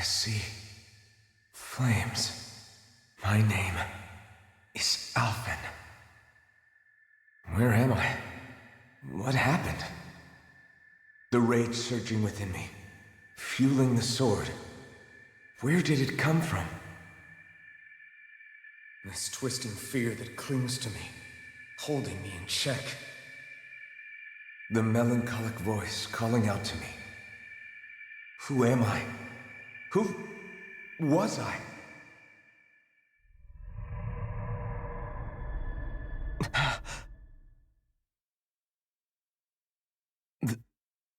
I see. Flames. My name is Alphen. Where am I? What happened? The rage surging within me, fueling the sword. Where did it come from? This twisting fear that clings to me, holding me in check. The melancholic voice calling out to me. Who am I? Who was I?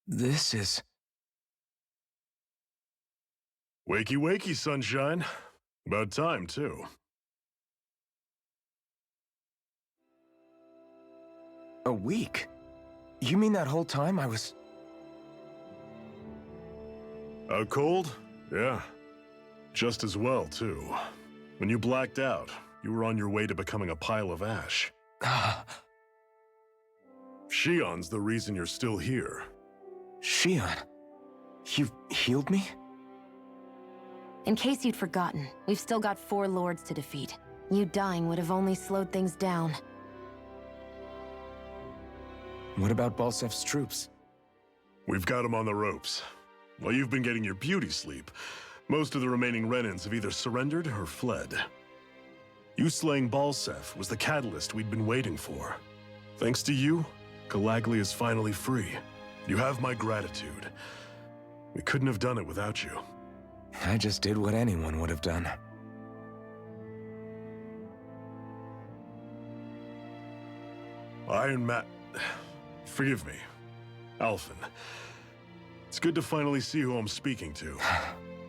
This is... Wakey, wakey, sunshine. About time, too. A week? You mean that whole time I was... Out cold? Yeah. Just as well, too. When you blacked out, you were on your way to becoming a pile of ash. Shionne's the reason you're still here. Shionne? You healed me? In case you'd forgotten, we've still got 4 lords to defeat. You dying would have only slowed things down. What about Balsef's troops? We've got them on the ropes. While you've been getting your beauty sleep, most of the remaining Renans have either surrendered or fled. You slaying Balsef was the catalyst we'd been waiting for. Thanks to you, Galagly is finally free. You have my gratitude. We couldn't have done it without you. I just did what anyone would have done. Forgive me. Alphen. It's good to finally see who I'm speaking to.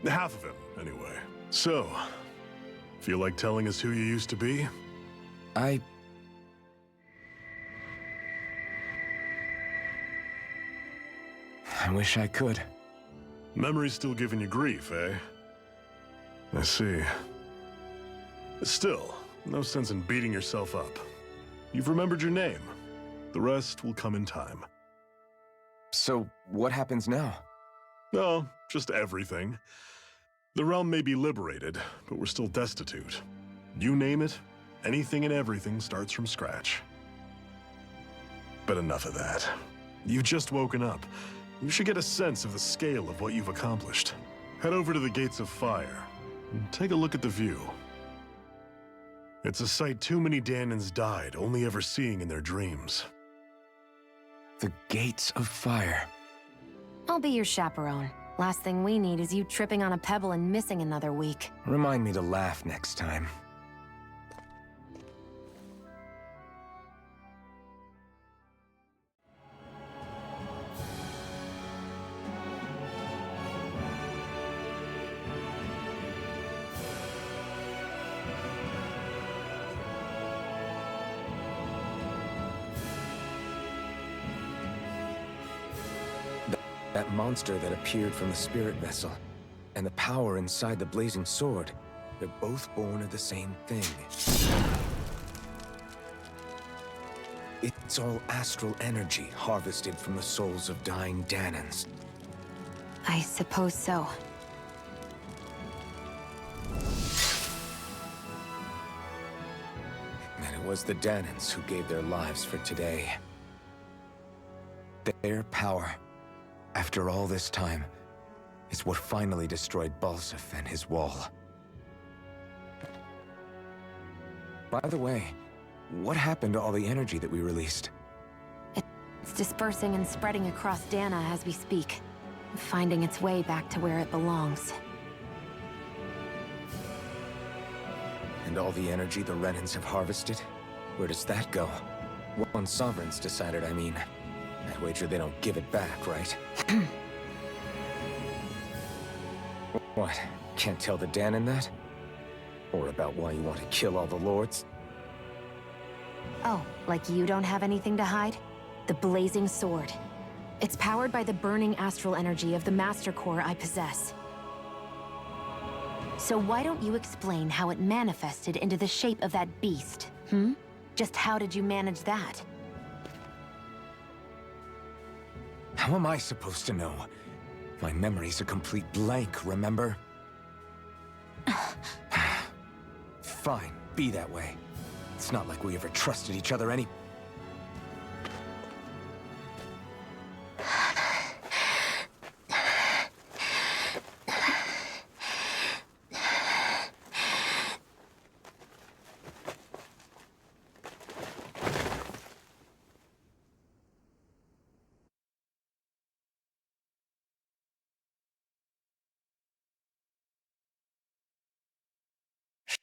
Half of him, anyway. So, feel like telling us who you used to be? I wish I could. Memory's still giving you grief, eh? I see. Still, no sense in beating yourself up. You've remembered your name. The rest will come in time. So, what happens now? No, just everything. The realm may be liberated, but we're still destitute. You name it, anything and everything starts from scratch. But enough of that. You've just woken up. You should get a sense of the scale of what you've accomplished. Head over to the Gates of Fire and take a look at the view. It's a sight too many Dahnans died only ever seeing in their dreams. The Gates of Fire. I'll be your chaperone. Last thing we need is you tripping on a pebble and missing another week. Remind me to laugh next time. That monster that appeared from the spirit vessel, and the power inside the blazing sword, they're both born of the same thing. It's all astral energy harvested from the souls of dying Dahnans. I suppose so. And it was the Dahnans who gave their lives for today. Their power, after all this time, is what finally destroyed Balsef and his wall. By the way, what happened to all the energy that we released? It's dispersing and spreading across Dahnan as we speak, finding its way back to where it belongs. And all the energy the Renans have harvested? Where does that go? One sovereign's decided, I mean. I'd wager they don't give it back, right? What? Can't tell the Dahnan that? Or about why you want to kill all the lords? Oh, like you don't have anything to hide? The blazing sword. It's powered by the burning astral energy of the Master Core I possess. So why don't you explain how it manifested into the shape of that beast, hmm? Just how did you manage that? How am I supposed to know? My memory's a complete blank, remember? Fine, be that way. It's not like we ever trusted each other any...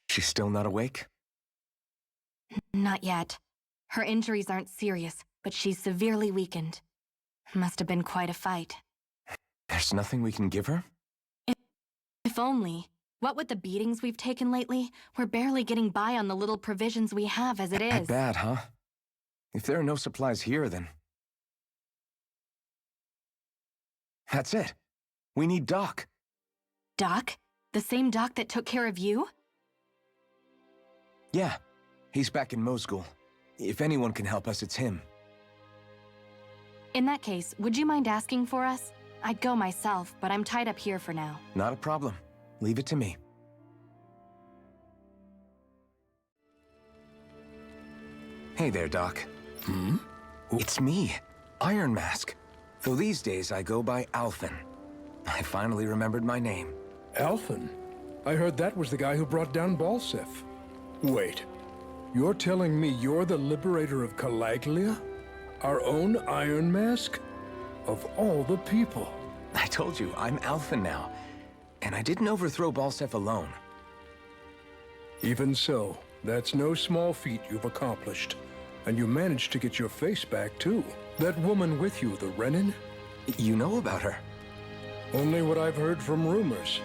She's still not awake? Not yet. Her injuries aren't serious, but she's severely weakened. Must have been quite a fight. There's nothing we can give her? If only. What with the beatings we've taken lately, we're barely getting by on the little provisions we have as it is. Bad, huh? If there are no supplies here, then... That's it. We need Doc. Doc? The same Doc that took care of you? Yeah. He's back in Mosgul. If anyone can help us, it's him. In that case, would you mind asking for us? I'd go myself, but I'm tied up here for now. Not a problem. Leave it to me. Hey there, Doc. Hmm? It's me, Iron Mask. Though these days I go by Alphen. I finally remembered my name. Alphen? I heard that was the guy who brought down Balsef. Wait, you're telling me you're the liberator of Calaglia? Our own Iron Mask? Of all the people. I told you, I'm Alphen now. And I didn't overthrow Balsef alone. Even so, that's no small feat you've accomplished. And you managed to get your face back, too. That woman with you, the Renin? You know about her? Only what I've heard from rumors.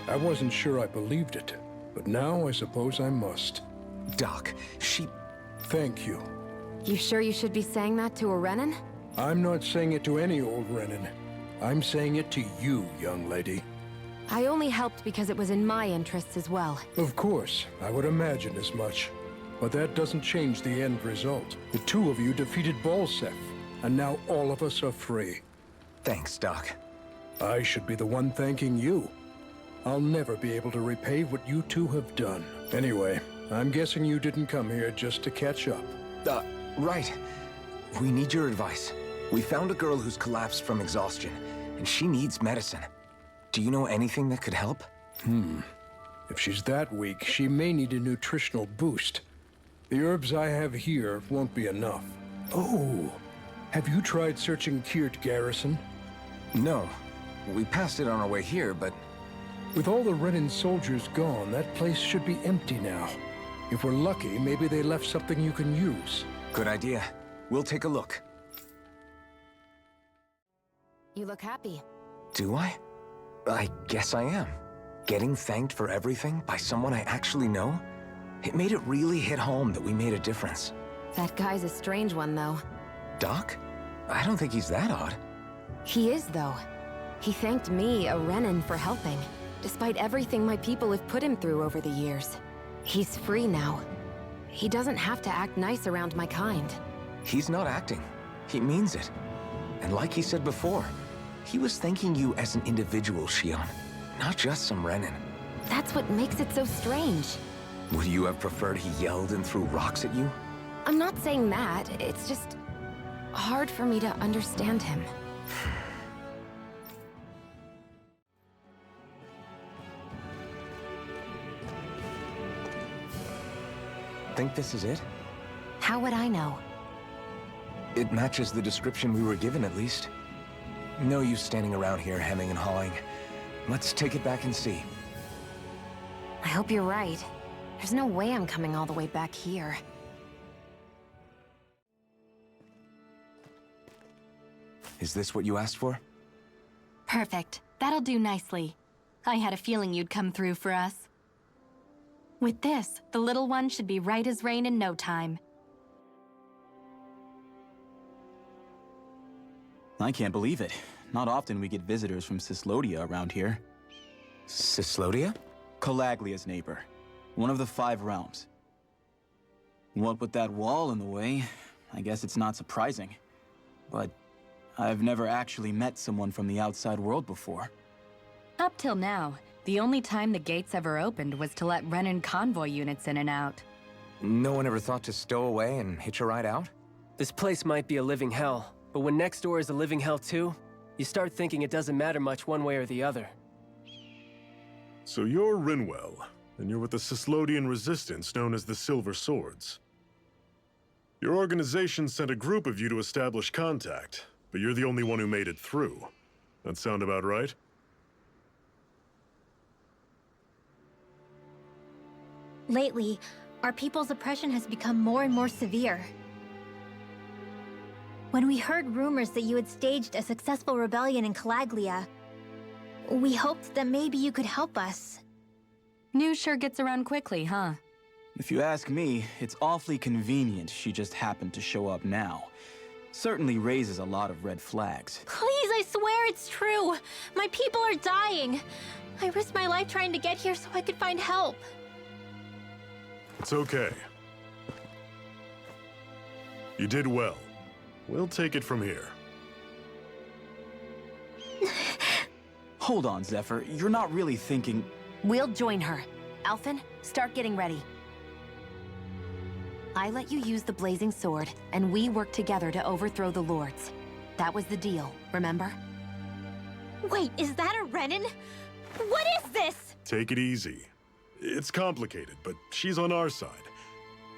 I wasn't sure I believed it, but now I suppose I must. Doc, she... Thank you. You sure you should be saying that to a Renin? I'm not saying it to any old Renin. I'm saying it to you, young lady. I only helped because it was in my interests as well. Of course, I would imagine as much. But that doesn't change the end result. The two of you defeated Balsef, and now all of us are free. Thanks, Doc. I should be the one thanking you. I'll never be able to repay what you two have done. Anyway, I'm guessing you didn't come here just to catch up. Right. We need your advice. We found a girl who's collapsed from exhaustion, and she needs medicine. Do you know anything that could help? If she's that weak, she may need a nutritional boost. The herbs I have here won't be enough. Oh, have you tried searching Kirt Garrison? No. We passed it on our way here, but... With all the Renin soldiers gone, that place should be empty now. If we're lucky, maybe they left something you can use. Good idea. We'll take a look. You look happy. Do I? I guess I am. Getting thanked for everything by someone I actually know? It made it really hit home that we made a difference. That guy's a strange one, though. Doc? I don't think he's that odd. He is, though. He thanked me, a Renin, for helping, despite everything my people have put him through over the years. He's free now. He doesn't have to act nice around my kind. He's not acting. He means it. And like he said before, he was thanking you as an individual, Shionne, not just some Renin. That's what makes it so strange. Would you have preferred he yelled and threw rocks at you? I'm not saying that. It's just hard for me to understand him. Think this is it? How would I know? It matches the description we were given, at least. No use standing around here hemming and hawing. Let's take it back and see. I hope you're right. There's no way I'm coming all the way back here. Is this what you asked for? Perfect. That'll do nicely. I had a feeling you'd come through for us. With this, the little one should be right as rain in no time. I can't believe it. Not often we get visitors from Cislodia around here. Cislodia? Calaglia's neighbor. One of the 5 realms. What with that wall in the way, I guess it's not surprising. But I've never actually met someone from the outside world before. Up till now, The only time the gates ever opened was to let Renan convoy units in and out. No one ever thought to stow away and hitch a ride out? This place might be a living hell, but when next door is a living hell too, you start thinking it doesn't matter much one way or the other. So you're Rinwell, and you're with the Cislodian resistance known as the Silver Swords. Your organization sent a group of you to establish contact, but you're the only one who made it through. That sound about right? Lately, our people's oppression has become more and more severe. When we heard rumors that you had staged a successful rebellion in Calaglia, we hoped that maybe you could help us. News sure gets around quickly, huh? If you ask me, it's awfully convenient she just happened to show up now. Certainly raises a lot of red flags. Please, I swear it's true! My people are dying! I risked my life trying to get here so I could find help. It's okay. You did well. We'll take it from here. Hold on, Zephyr. You're not really thinking... We'll join her. Alphen, start getting ready. I let you use the blazing sword, and we worked together to overthrow the lords. That was the deal, remember? Wait, is that a Renan? What is this? Take it easy. It's complicated, but she's on our side.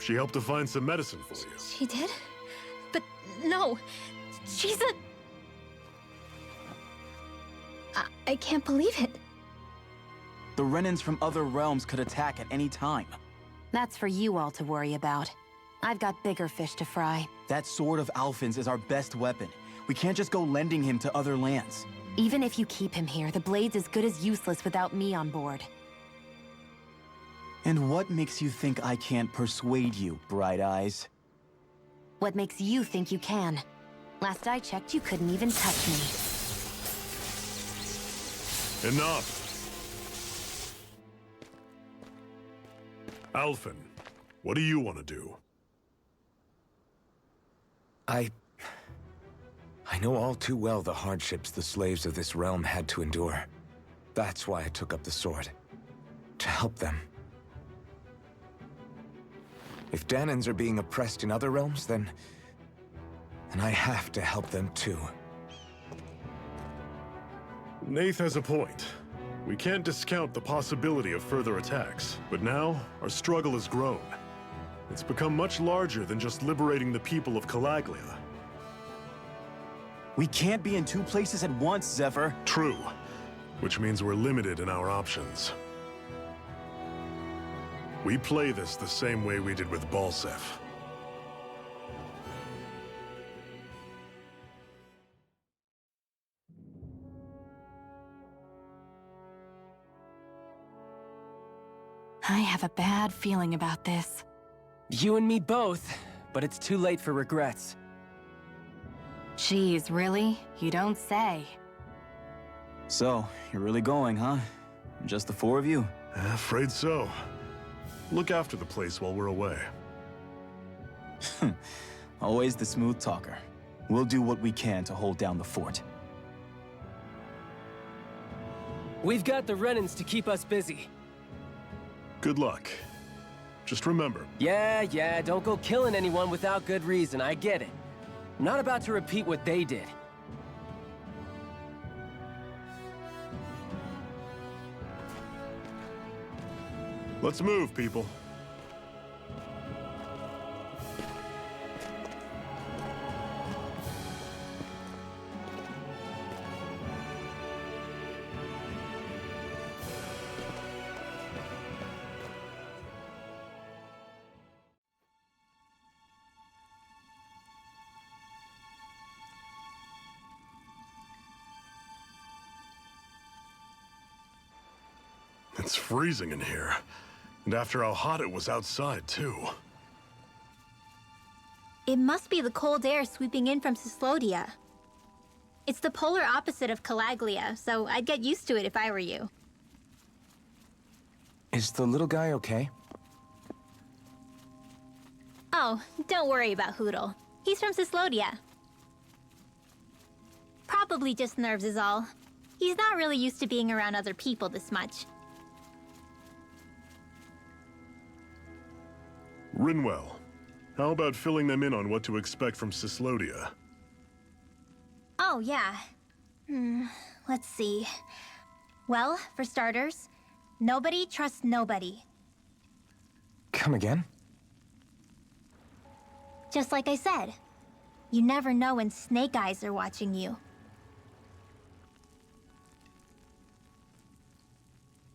She helped to find some medicine for you. She did? But no, she's a... I can't believe it. The Renans from other realms could attack at any time. That's for you all to worry about. I've got bigger fish to fry. That sword of Alphen's is our best weapon. We can't just go lending him to other lands. Even if you keep him here, the blade's as good as useless without me on board. And what makes you think I can't persuade you, Bright Eyes? What makes you think you can? Last I checked, you couldn't even touch me. Enough! Alphen, what do you want to do? I know all too well the hardships the slaves of this realm had to endure. That's why I took up the sword. To help them. If Dahnans are being oppressed in other realms, then I have to help them too. Nath has a point. We can't discount the possibility of further attacks, but now our struggle has grown. It's become much larger than just liberating the people of Calaglia. We can't be in two places at once, Zephyr. True, which means we're limited in our options. We play this the same way we did with Balseph. I have a bad feeling about this. You and me both, but it's too late for regrets. Jeez, really? You don't say. So, you're really going, huh? Just the four of you? Afraid so. Look after the place while we're away. Always the smooth talker. We'll do what we can to hold down the fort. We've got the Renans to keep us busy. Good luck. Just remember. Yeah, don't go killing anyone without good reason, I get it. I'm not about to repeat what they did. Let's move, people. It's freezing in here. And after how hot it was outside, too. It must be the cold air sweeping in from Cyslodia. It's the polar opposite of Calaglia, so I'd get used to it if I were you. Is the little guy okay? Oh, don't worry about Hootle. He's from Cyslodia. Probably just nerves is all. He's not really used to being around other people this much. Rinwell, how about filling them in on what to expect from Cyslodia? Oh, yeah. Let's see. Well, for starters, nobody trusts nobody. Come again? Just like I said. You never know when Snake Eyes are watching you.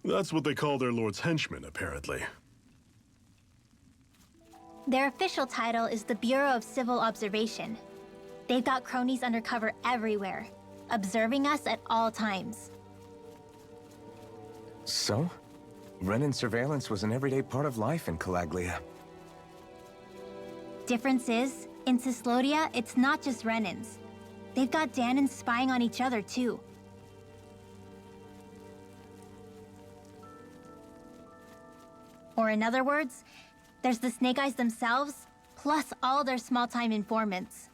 That's what they call their lord's henchmen, apparently. Their official title is the Bureau of Civil Observation. They've got cronies undercover everywhere, observing us at all times. So? Renan surveillance was an everyday part of life in Calaglia. Difference is, in Cyslodia, it's not just Renans. They've got Dahnan spying on each other, too. Or in other words, there's the Snake Eyes themselves, plus all their small-time informants.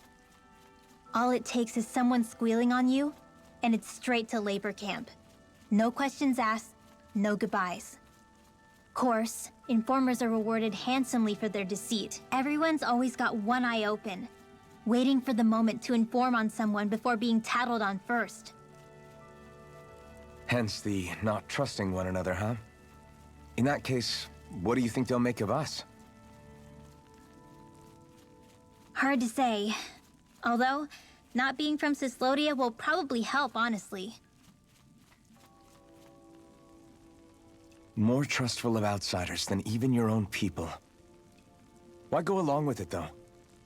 All it takes is someone squealing on you, and it's straight to labor camp. No questions asked, no goodbyes. Course, informers are rewarded handsomely for their deceit. Everyone's always got one eye open, waiting for the moment to inform on someone before being tattled on first. Hence the not trusting one another, huh? In that case, what do you think they'll make of us? Hard to say. Although, not being from Cyslodia will probably help, honestly. More trustful of outsiders than even your own people. Why go along with it, though?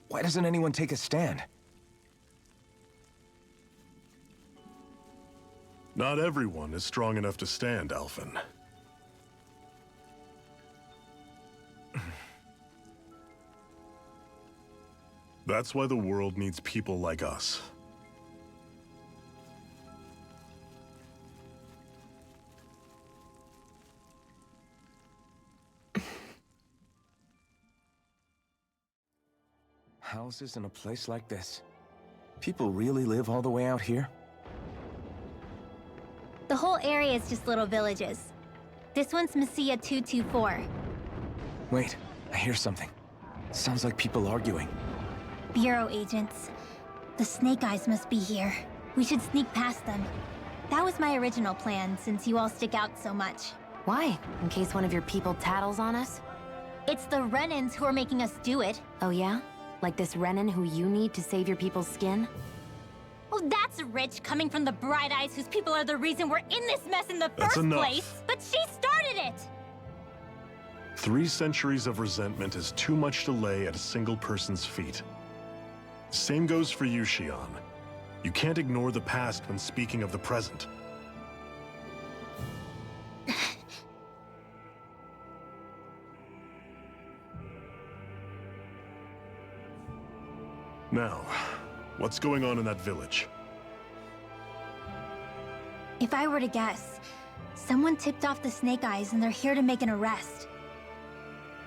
Why doesn't anyone take a stand? Not everyone is strong enough to stand, Alphen. That's why the world needs people like us. Houses in a place like this. People really live all the way out here? The whole area is just little villages. This one's Messiah 224. Wait, I hear something. Sounds like people arguing. Bureau agents. The Snake Eyes must be here. We should sneak past them. That was my original plan, since you all stick out so much. Why? In case one of your people tattles on us? It's the Renans who are making us do it. Oh yeah? Like this Renan who you need to save your people's skin? Oh, that's rich, coming from the Bright Eyes whose people are the reason we're in this mess in the That's first enough. place. But she started it! 3 centuries of resentment is too much to lay at a single person's feet. Same goes for you, Shionne. You can't ignore the past when speaking of the present. Now, what's going on in that village? If I were to guess, someone tipped off the Snake Eyes and they're here to make an arrest.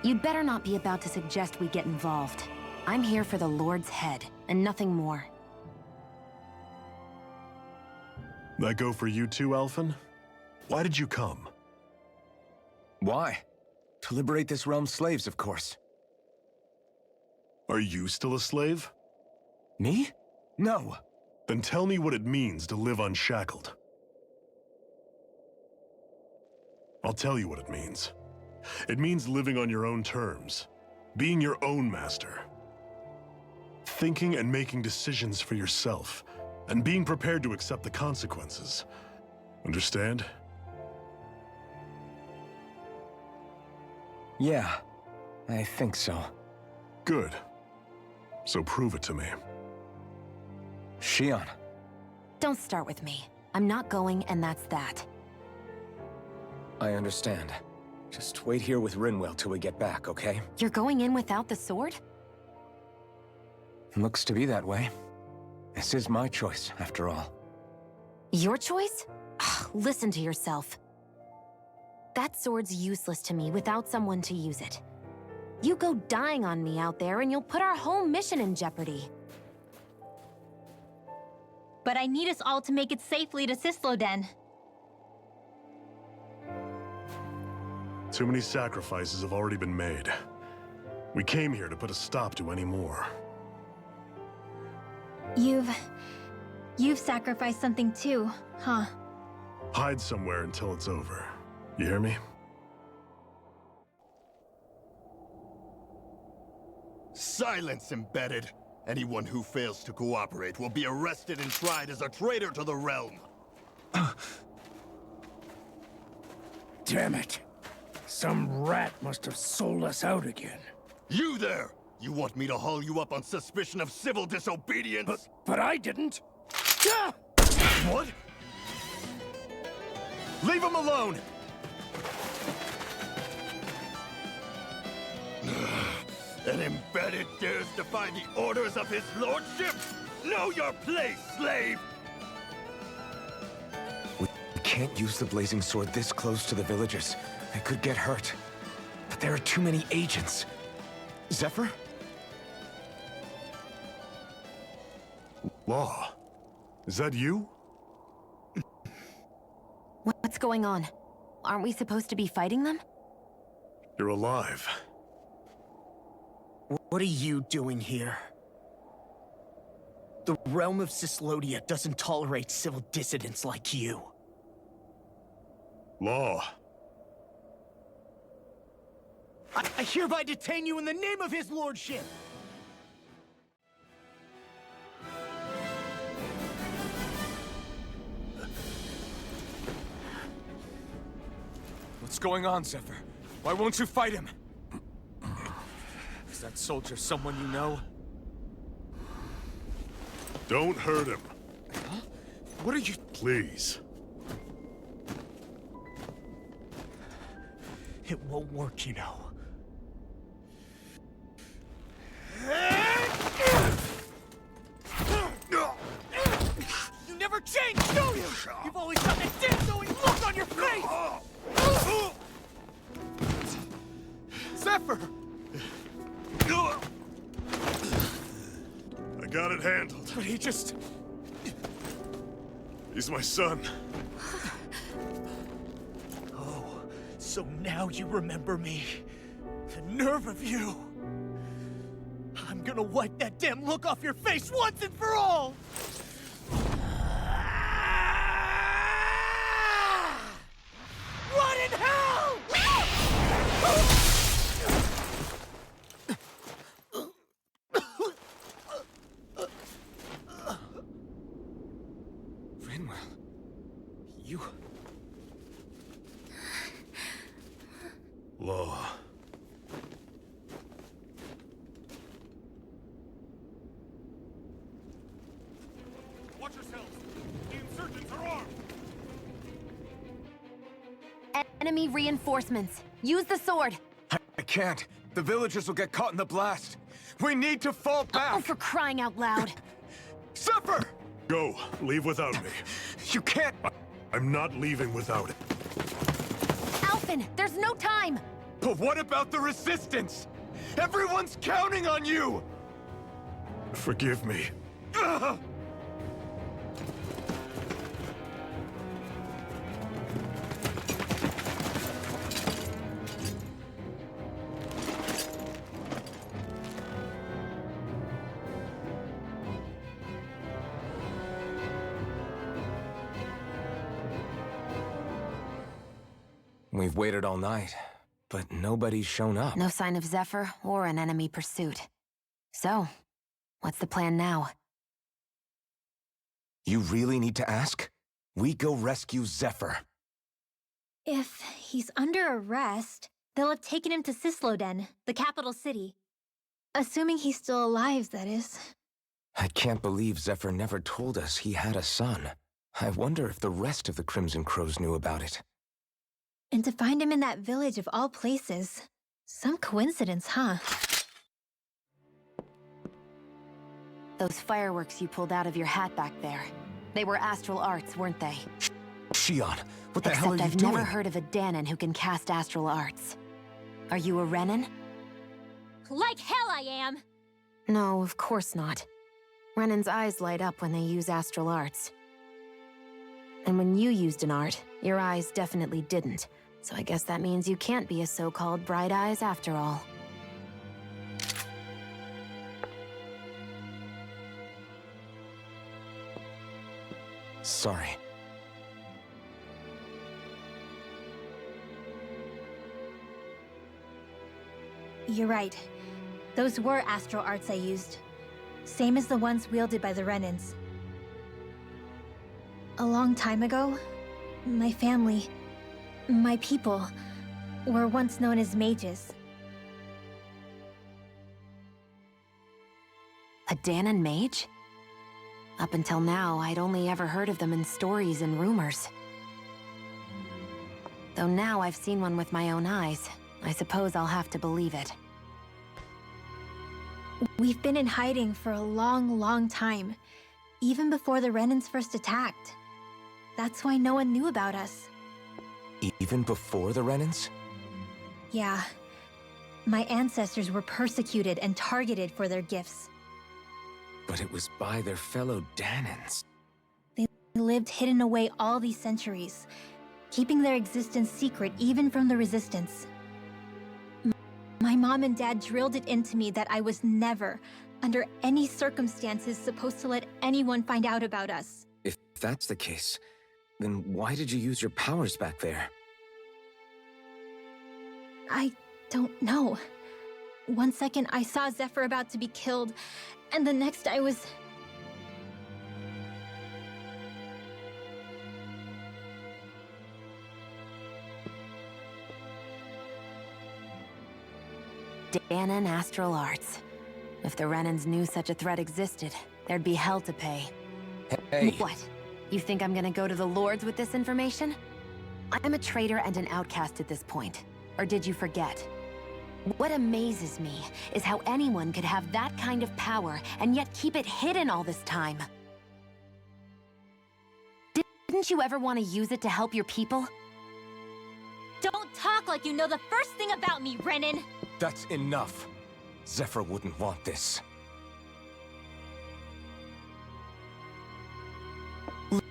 You'd better not be about to suggest we get involved. I'm here for the Lord's head, and nothing more. That go for you too, Alphen? Why did you come? Why? To liberate this realm's slaves, of course. Are you still a slave? Me? No. Then tell me what it means to live unshackled. I'll tell you what it means. It means living on your own terms, being your own master. Thinking and making decisions for yourself, and being prepared to accept the consequences. Understand? Yeah, I think so. Good. So prove it to me. Shionne. Don't start with me. I'm not going, and that's that. I understand. Just wait here with Rinwell till we get back, okay? You're going in without the sword? Looks to be that way. This is my choice, after all. Your choice? Ugh, listen to yourself. That sword's useless to me without someone to use it. You go dying on me out there and you'll put our whole mission in jeopardy. But I need us all to make it safely to Cysloden. Too many sacrifices have already been made. We came here to put a stop to any more. You've sacrificed something too, huh? Hide somewhere until it's over. You hear me? Silence, embedded! Anyone who fails to cooperate will be arrested and tried as a traitor to the realm. Damn it. Some rat must have sold us out again. You there! You want me to haul you up on suspicion of civil disobedience? But I didn't. Ah! What? Leave him alone! An embedded dares defy the orders of his lordship? Know your place, slave! We can't use the blazing sword this close to the villagers. They could get hurt. But there are too many agents. Zephyr? Law, is that you? What's going on? Aren't we supposed to be fighting them? You're alive. What are you doing here? The realm of Cyslodia doesn't tolerate civil dissidents like you. Law. I hereby detain you in the name of his lordship! What's going on, Zephyr? Why won't you fight him? Is that soldier someone you know? Don't hurt him. Huh? What are you... Please. It won't work, you know. You never change, do you? You've always got that damn-knowing look on your face! Zephyr! I got it handled. But he just... He's my son. Oh, so now you remember me. The nerve of you! I'm gonna wipe that damn look off your face once and for all! What in hell?! Rinwell... You... Law. Watch yourselves! The insurgents are armed! Enemy reinforcements. Use the sword. I can't. The villagers will get caught in the blast. We need to fall back! Oh, for crying out loud. Zephyr! Go. Leave without me. You can't... I'm not leaving without it. Alphen, there's no time! But what about the resistance? Everyone's counting on you! Forgive me. Ugh! We've waited all night, but nobody's shown up. No sign of Zephyr or an enemy pursuit. So, what's the plan now? You really need to ask? We go rescue Zephyr. If he's under arrest, they'll have taken him to Cysloden, the capital city. Assuming he's still alive, that is. I can't believe Zephyr never told us he had a son. I wonder if the rest of the Crimson Crows knew about it. And to find him in that village of all places. Some coincidence, huh? Those fireworks you pulled out of your hat back there. They were astral arts, weren't they? Shionne, what the Except hell are you I've doing? never heard of a Dahnan who can cast astral arts. Are you a Renin? Like hell I am! No, of course not. Renin's eyes light up when they use astral arts. And when you used an art, your eyes definitely didn't. So I guess that means you can't be a so-called bright eyes after all. Sorry. You're right. Those were astral arts I used. Same as the ones wielded by the Renans. A long time ago, my family, my people, were once known as mages. A Dahnan mage? Up until now, I'd only ever heard of them in stories and rumors. Though now I've seen one with my own eyes, I suppose I'll have to believe it. We've been in hiding for a long, long time. Even before the Renans first attacked. That's why no one knew about us. Even before the Renans? Yeah. My ancestors were persecuted and targeted for their gifts. But it was by their fellow Dahnans. They lived hidden away all these centuries, keeping their existence secret even from the Resistance. My mom and dad drilled it into me that I was never, under any circumstances, supposed to let anyone find out about us. If that's the case, then why did you use your powers back there? I don't know. One second I saw Zephyr about to be killed, and the next I was... Dahnan astral arts. If the Renans knew such a threat existed, there'd be hell to pay. Hey! What? You think I'm gonna go to the Lords with this information? I'm a traitor and an outcast at this point. Or did you forget? What amazes me is how anyone could have that kind of power and yet keep it hidden all this time. Didn't you ever want to use it to help your people? Don't talk like you know the first thing about me, Renan! That's enough. Zephyr wouldn't want this.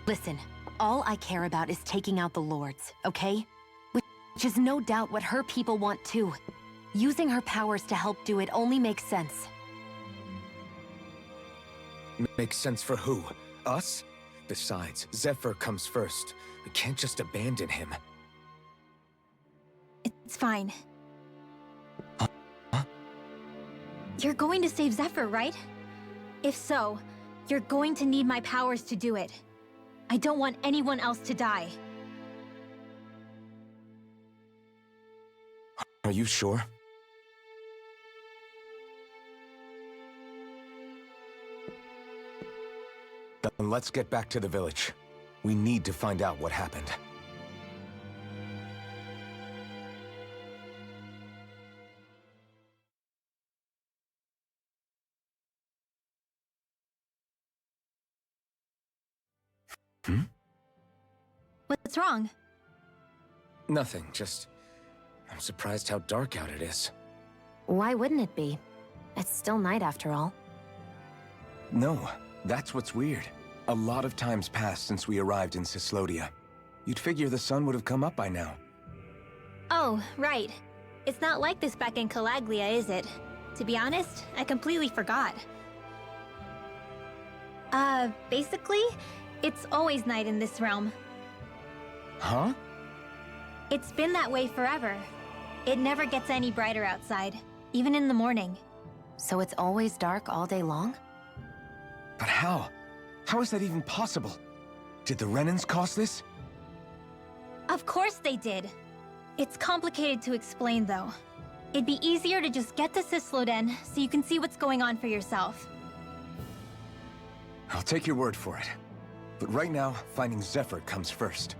Listen, all I care about is taking out the Lords, okay? Which is no doubt what her people want too. Using her powers to help do it only makes sense. Makes sense for who? Us? Besides, Zephyr comes first. We can't just abandon him. It's fine. Huh? You're going to save Zephyr, right? If so, you're going to need my powers to do it. I don't want anyone else to die. Are you sure? Then let's get back to the village. We need to find out what happened. What's wrong? Nothing, just... I'm surprised how dark out it is. Why wouldn't it be? It's still night after all. No, that's what's weird. A lot of time's passed since we arrived in Cyslodia. You'd figure the sun would have come up by now. Oh, right. It's not like this back in Calaglia, is it? To be honest, I completely forgot. Basically, it's always night in this realm. Huh? It's been that way forever. It never gets any brighter outside, even in the morning. So it's always dark all day long? But how? How is that even possible? Did the Renans cause this? Of course they did. It's complicated to explain, though. It'd be easier to just get to Cysloden so you can see what's going on for yourself. I'll take your word for it. But right now, finding Zephyr comes first.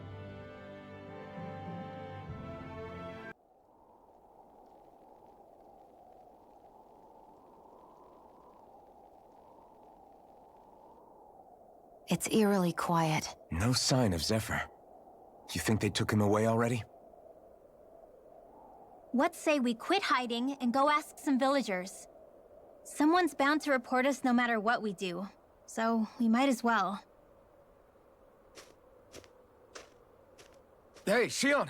It's eerily quiet. No sign of Zephyr. You think they took him away already? What say we quit hiding and go ask some villagers? Someone's bound to report us no matter what we do, so we might as well. Hey, Shionne!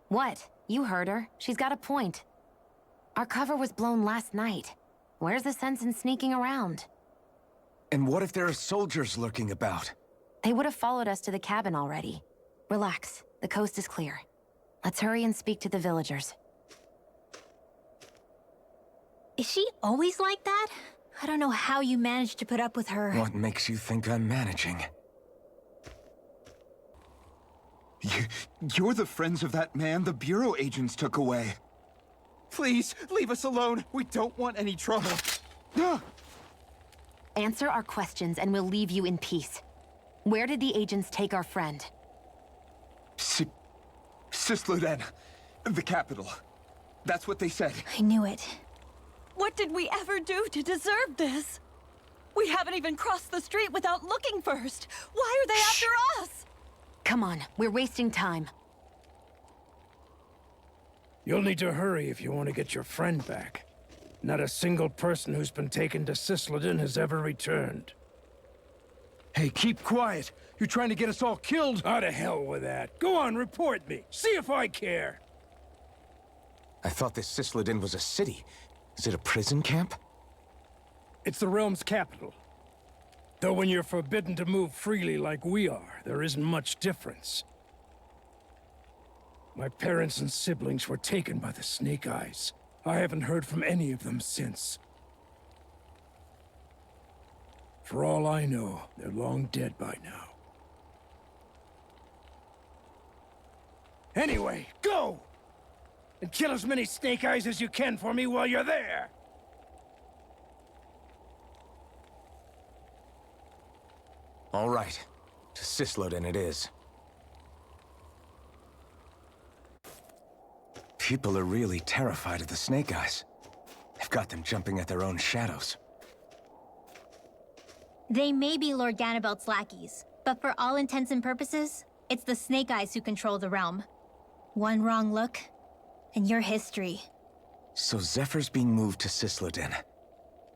What? You heard her. She's got a point. Our cover was blown last night. Where's the sense in sneaking around? And what if there are soldiers lurking about? They would have followed us to the cabin already. Relax. The coast is clear. Let's hurry and speak to the villagers. Is she always like that? I don't know how you managed to put up with her. What makes you think I'm managing? You're the friends of that man the Bureau agents took away. Please, leave us alone. We don't want any trouble. Answer our questions and we'll leave you in peace. Where did the agents take our friend? Cisloden, the capital. That's what they said. I knew it. What did we ever do to deserve this? We haven't even crossed the street without looking first. Why are they after us? Come on, we're wasting time. You'll need to hurry if you want to get your friend back. Not a single person who's been taken to Cisloden has ever returned. Hey, keep quiet. You're trying to get us all killed? Out of hell with that. Go on, report me. See if I care. I thought this Cisloden was a city. Is it a prison camp? It's the realm's capital. Though when you're forbidden to move freely like we are, there isn't much difference. My parents and siblings were taken by the Snake Eyes. I haven't heard from any of them since. For all I know, they're long dead by now. Anyway, go! And kill as many Snake Eyes as you can for me while you're there! All right. To Cisloden it is. People are really terrified of the Snake Eyes. They've got them jumping at their own shadows. They may be Lord Ganabelt's lackeys, but for all intents and purposes, it's the Snake Eyes who control the realm. One wrong look, and your history. So Zephyr's being moved to Cisloden.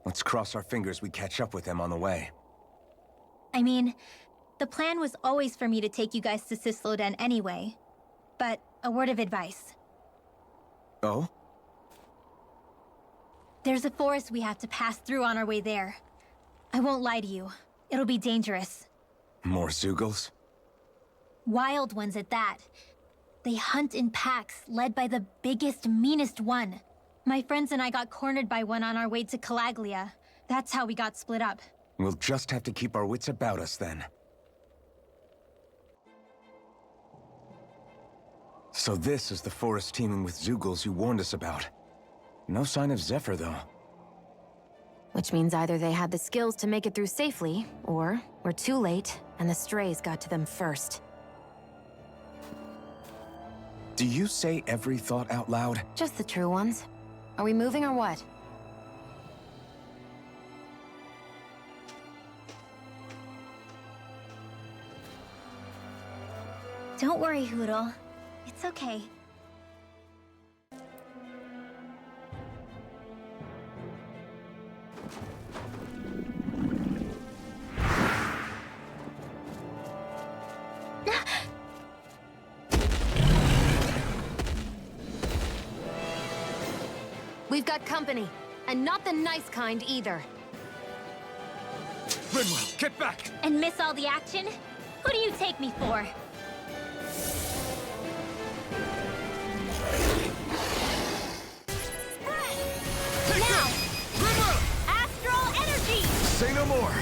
Let's cross our fingers we catch up with them on the way. I mean, the plan was always for me to take you guys to Cisloden anyway. But a word of advice. Oh? There's a forest we have to pass through on our way there. I won't lie to you. It'll be dangerous. More Zeugles? Wild ones at that. They hunt in packs, led by the biggest, meanest one. My friends and I got cornered by one on our way to Calaglia. That's how we got split up. We'll just have to keep our wits about us then. So this is the forest teeming with Zeugles you warned us about. No sign of Zephyr, though. Which means either they had the skills to make it through safely, or we're too late, and the strays got to them first. Do you say every thought out loud? Just the true ones. Are we moving or what? Don't worry, Hoodle. It's okay. We've got company, and not the nice kind either. Rinwell, get back! And miss all the action? Who do you take me for? Now! Astral energy! Say no more!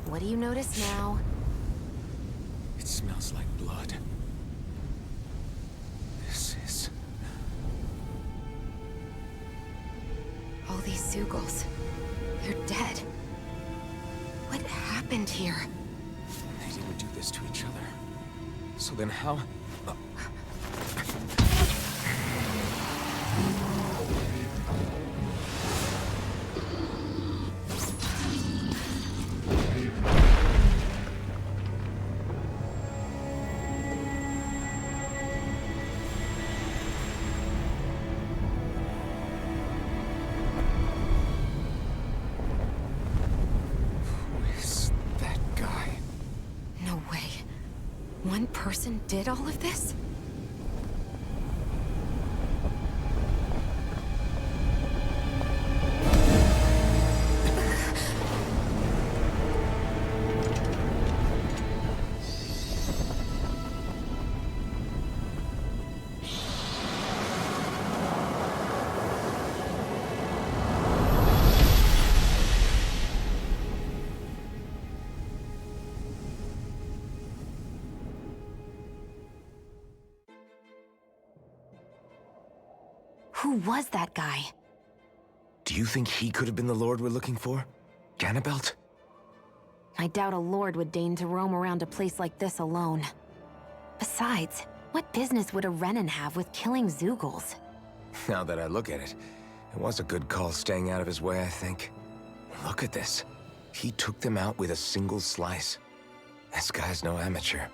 What do you notice now? It smells like blood. This is... All these Zeugles. They're dead. What happened here? They didn't do this to each other. So then how... One person did all of this? Who was that guy? Do you think he could have been the lord we're looking for? Ganabelt? I doubt a lord would deign to roam around a place like this alone. Besides, what business would a Renan have with killing Zeugles? Now that I look at it, it was a good call staying out of his way, I think. Look at this. He took them out with a single slice. This guy's no amateur.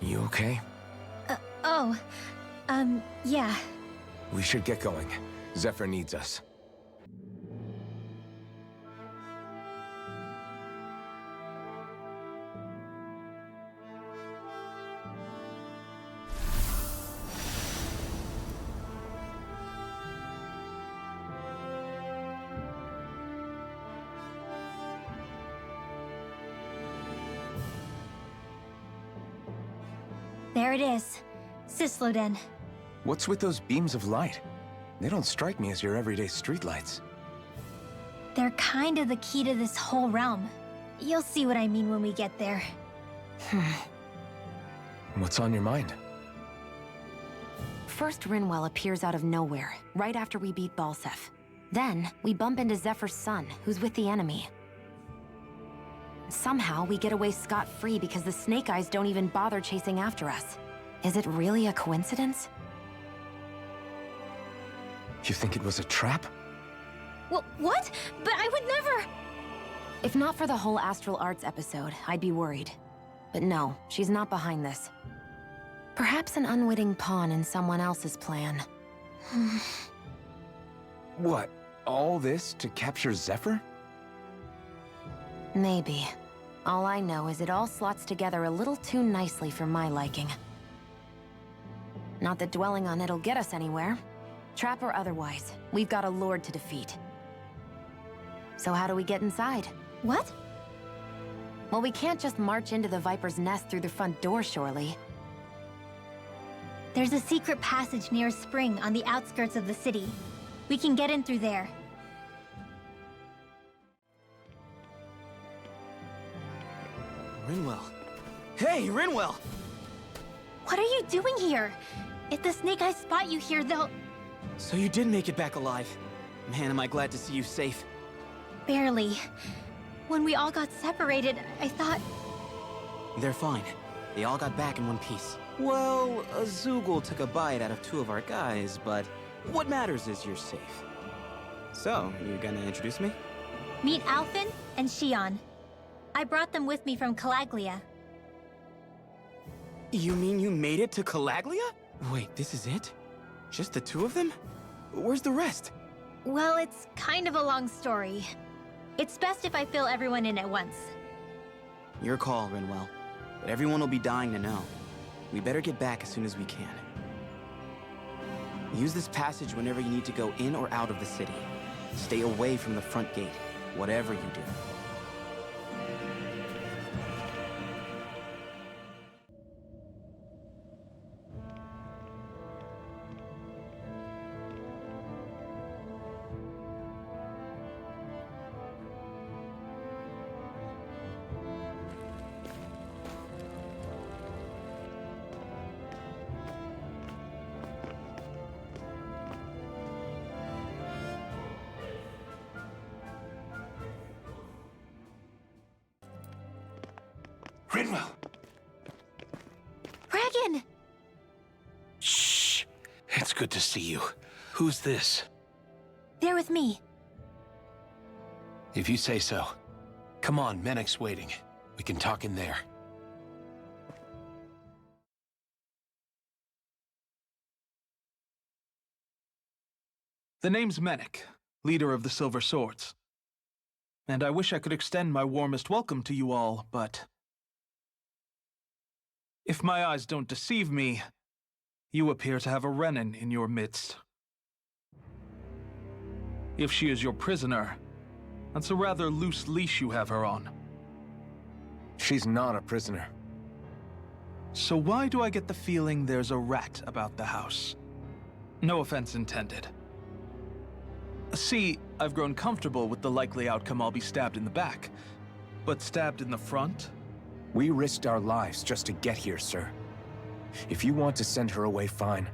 You okay? Yeah. We should get going. Zephyr needs us. There it is. Sisloden. What's with those beams of light? They don't strike me as your everyday streetlights. They're kind of the key to this whole realm. You'll see what I mean when we get there. What's on your mind? First, Rinwell appears out of nowhere, right after we beat Balseph. Then, we bump into Zephyr's son, who's with the enemy. Somehow, we get away scot-free because the Snake Eyes don't even bother chasing after us. Is it really a coincidence? You think it was a trap? Well, what? But I would never... If not for the whole Astral Arts episode, I'd be worried. But no, she's not behind this. Perhaps an unwitting pawn in someone else's plan. What? All this to capture Zephyr? Maybe. All I know is it all slots together a little too nicely for my liking. Not that dwelling on it'll get us anywhere. Trap or otherwise, we've got a lord to defeat. So how do we get inside? What? Well, we can't just march into the Viper's nest through the front door, surely. There's a secret passage near a spring on the outskirts of the city. We can get in through there. Rinwell. Hey, Rinwell! What are you doing here? If the Snake Eyes spot you here, they'll... So you did make it back alive. Man, am I glad to see you safe. Barely. When we all got separated, I thought... They're fine. They all got back in one piece. Well, a Zeugle took a bite out of 2 of our guys, but what matters is you're safe. So, you gonna introduce me? Meet Alphen and Shionne. I brought them with me from Calaglia. You mean you made it to Calaglia? Wait, this is it? Just the 2 of them? Where's the rest? Well, it's kind of a long story. It's best if I fill everyone in at once. Your call, Rinwell. But everyone will be dying to know. We better get back as soon as we can. Use this passage whenever you need to go in or out of the city. Stay away from the front gate, whatever you do. Rinwell! Dragon! Shh! It's good to see you. Who's this? They're with me. If you say so. Come on, Menek's waiting. We can talk in there. The name's Menek, leader of the Silver Swords. And I wish I could extend my warmest welcome to you all, but... if my eyes don't deceive me, you appear to have a Renan in your midst. If she is your prisoner, that's a rather loose leash you have her on. She's not a prisoner. So why do I get the feeling there's a rat about the house? No offense intended. See, I've grown comfortable with the likely outcome I'll be stabbed in the back. But stabbed in the front? We risked our lives just to get here, sir. If you want to send her away, fine.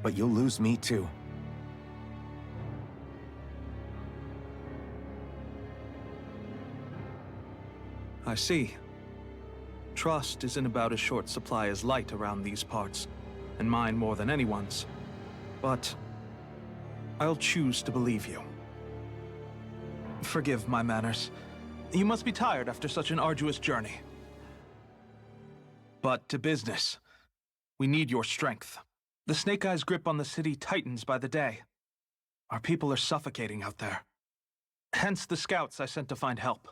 but you'll lose me too. I see. Trust isn't about as short supply as light around these parts, and mine more than anyone's. But I'll choose to believe you. Forgive my manners. You must be tired after such an arduous journey. But to business. We need your strength. The Snake Eyes' grip on the city tightens by the day. Our people are suffocating out there. Hence the scouts I sent to find help.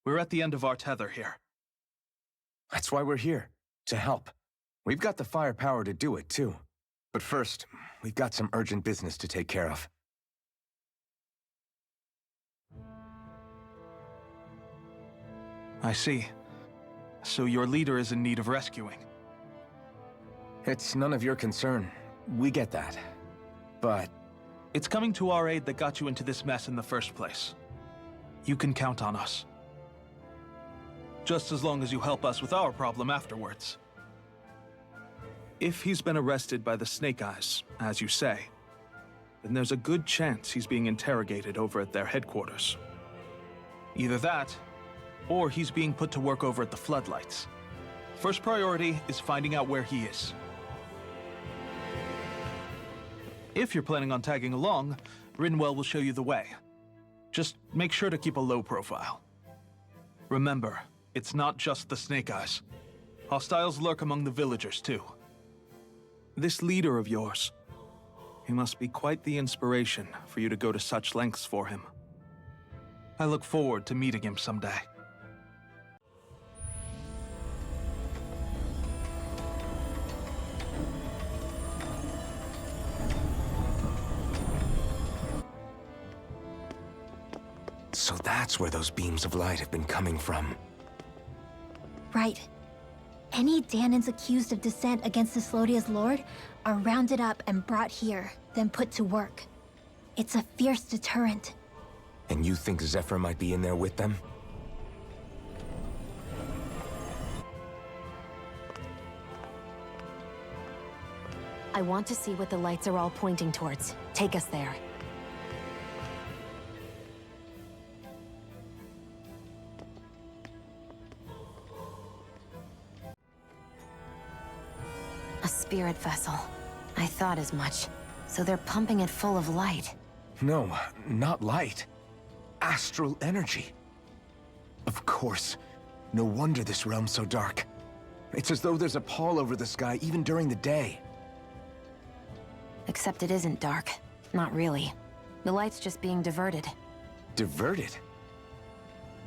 We're at the end of our tether here. That's why we're here, to help. We've got the firepower to do it, too. But first, we've got some urgent business to take care of. I see. So your leader is in need of rescuing. It's none of your concern. We get that. But it's coming to our aid that got you into this mess in the first place. You can count on us. Just as long as you help us with our problem afterwards. If he's been arrested by the Snake Eyes, as you say, then there's a good chance he's being interrogated over at their headquarters. Either that, or he's being put to work over at the Floodlights. First priority is finding out where he is. If you're planning on tagging along, Rinwell will show you the way. Just make sure to keep a low profile. Remember, it's not just the Snake Eyes. Hostiles lurk among the villagers, too. This leader of yours, he must be quite the inspiration for you to go to such lengths for him. I look forward to meeting him someday. So that's where those beams of light have been coming from. Right. Any Dahnans accused of dissent against Cyslodia's lord are rounded up and brought here, then put to work. It's a fierce deterrent. And you think Zephyr might be in there with them? I want to see what the lights are all pointing towards. Take us there. A spirit vessel. I thought as much. So they're pumping it full of light. No, not light. Astral energy. Of course. No wonder this realm's so dark. It's as though there's a pall over the sky even during the day. Except it isn't dark. Not really. The light's just being diverted. Diverted?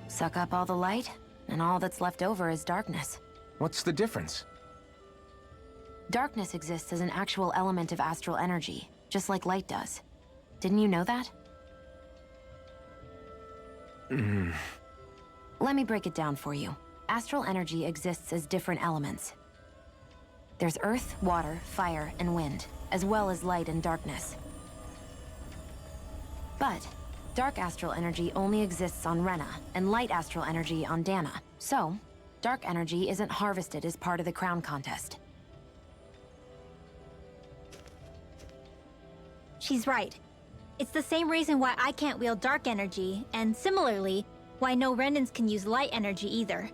Suck up all the light, and all that's left over is darkness. What's the difference? Darkness exists as an actual element of astral energy, just like light does. Didn't you know that? Let me break it down for you. Astral energy exists as different elements. There's earth, water, fire, and wind, as well as light and darkness. But dark astral energy only exists on Rena, and light astral energy on Dahnan. So, dark energy isn't harvested as part of the crown contest. She's right. It's the same reason why I can't wield dark energy, and similarly, why no Renans can use light energy either.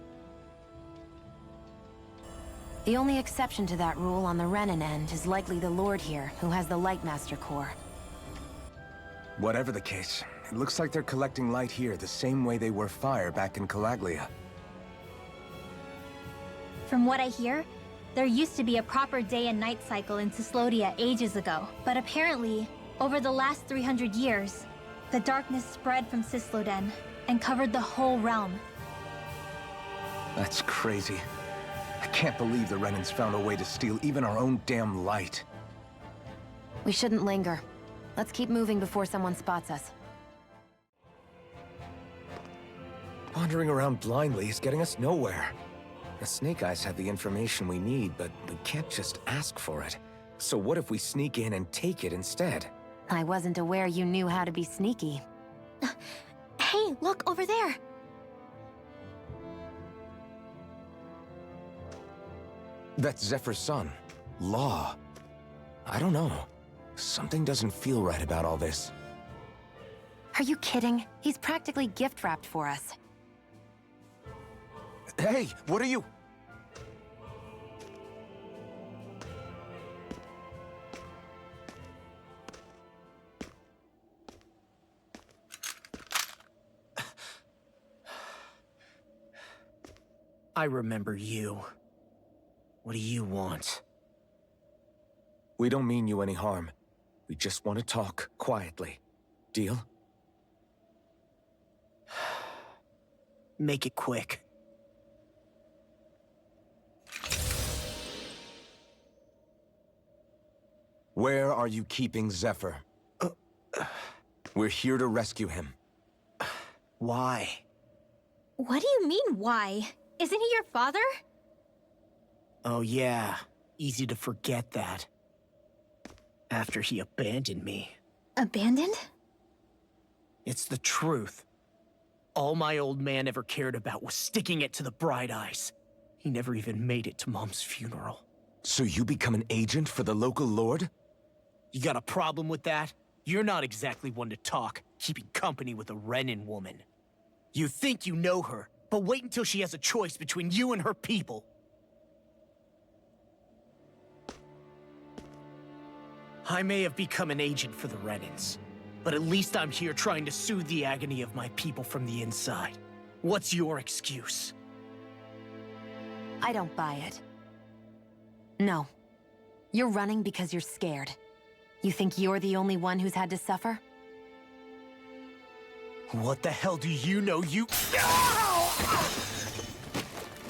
The only exception to that rule on the Renan end is likely the Lord here, who has the Lightmaster core. Whatever the case, it looks like they're collecting light here the same way they were fire back in Calaglia. From what I hear, there used to be a proper day and night cycle in Cyslodia ages ago, but apparently, over the last 300 years, the darkness spread from Cysloden and covered the whole realm. That's crazy. I can't believe the Renans found a way to steal even our own damn light. We shouldn't linger. Let's keep moving before someone spots us. Wandering around blindly is getting us nowhere. The Snake Eyes have the information we need, but we can't just ask for it. So what if we sneak in and take it instead? I wasn't aware you knew how to be sneaky. Hey, look over there! That's Zephyr's son, Law. I don't know. Something doesn't feel right about all this. Are you kidding? He's practically gift-wrapped for us. Hey, what are you... I remember you. What do you want? We don't mean you any harm. We just want to talk quietly. Deal? Make it quick. Where are you keeping Zephyr? We're here to rescue him. Why? What do you mean, why? Isn't he your father? Oh yeah, easy to forget that. After he abandoned me. Abandoned? It's the truth. All my old man ever cared about was sticking it to the Bright Eyes. He never even made it to Mom's funeral. So you become an agent for the local lord? You got a problem with that? You're not exactly one to talk, keeping company with a Renin woman. You think you know her, but wait until she has a choice between you and her people. I may have become an agent for the Renins, but at least I'm here trying to soothe the agony of my people from the inside. What's your excuse? I don't buy it. No. You're running because you're scared. You think you're the only one who's had to suffer? What the hell do you know, you...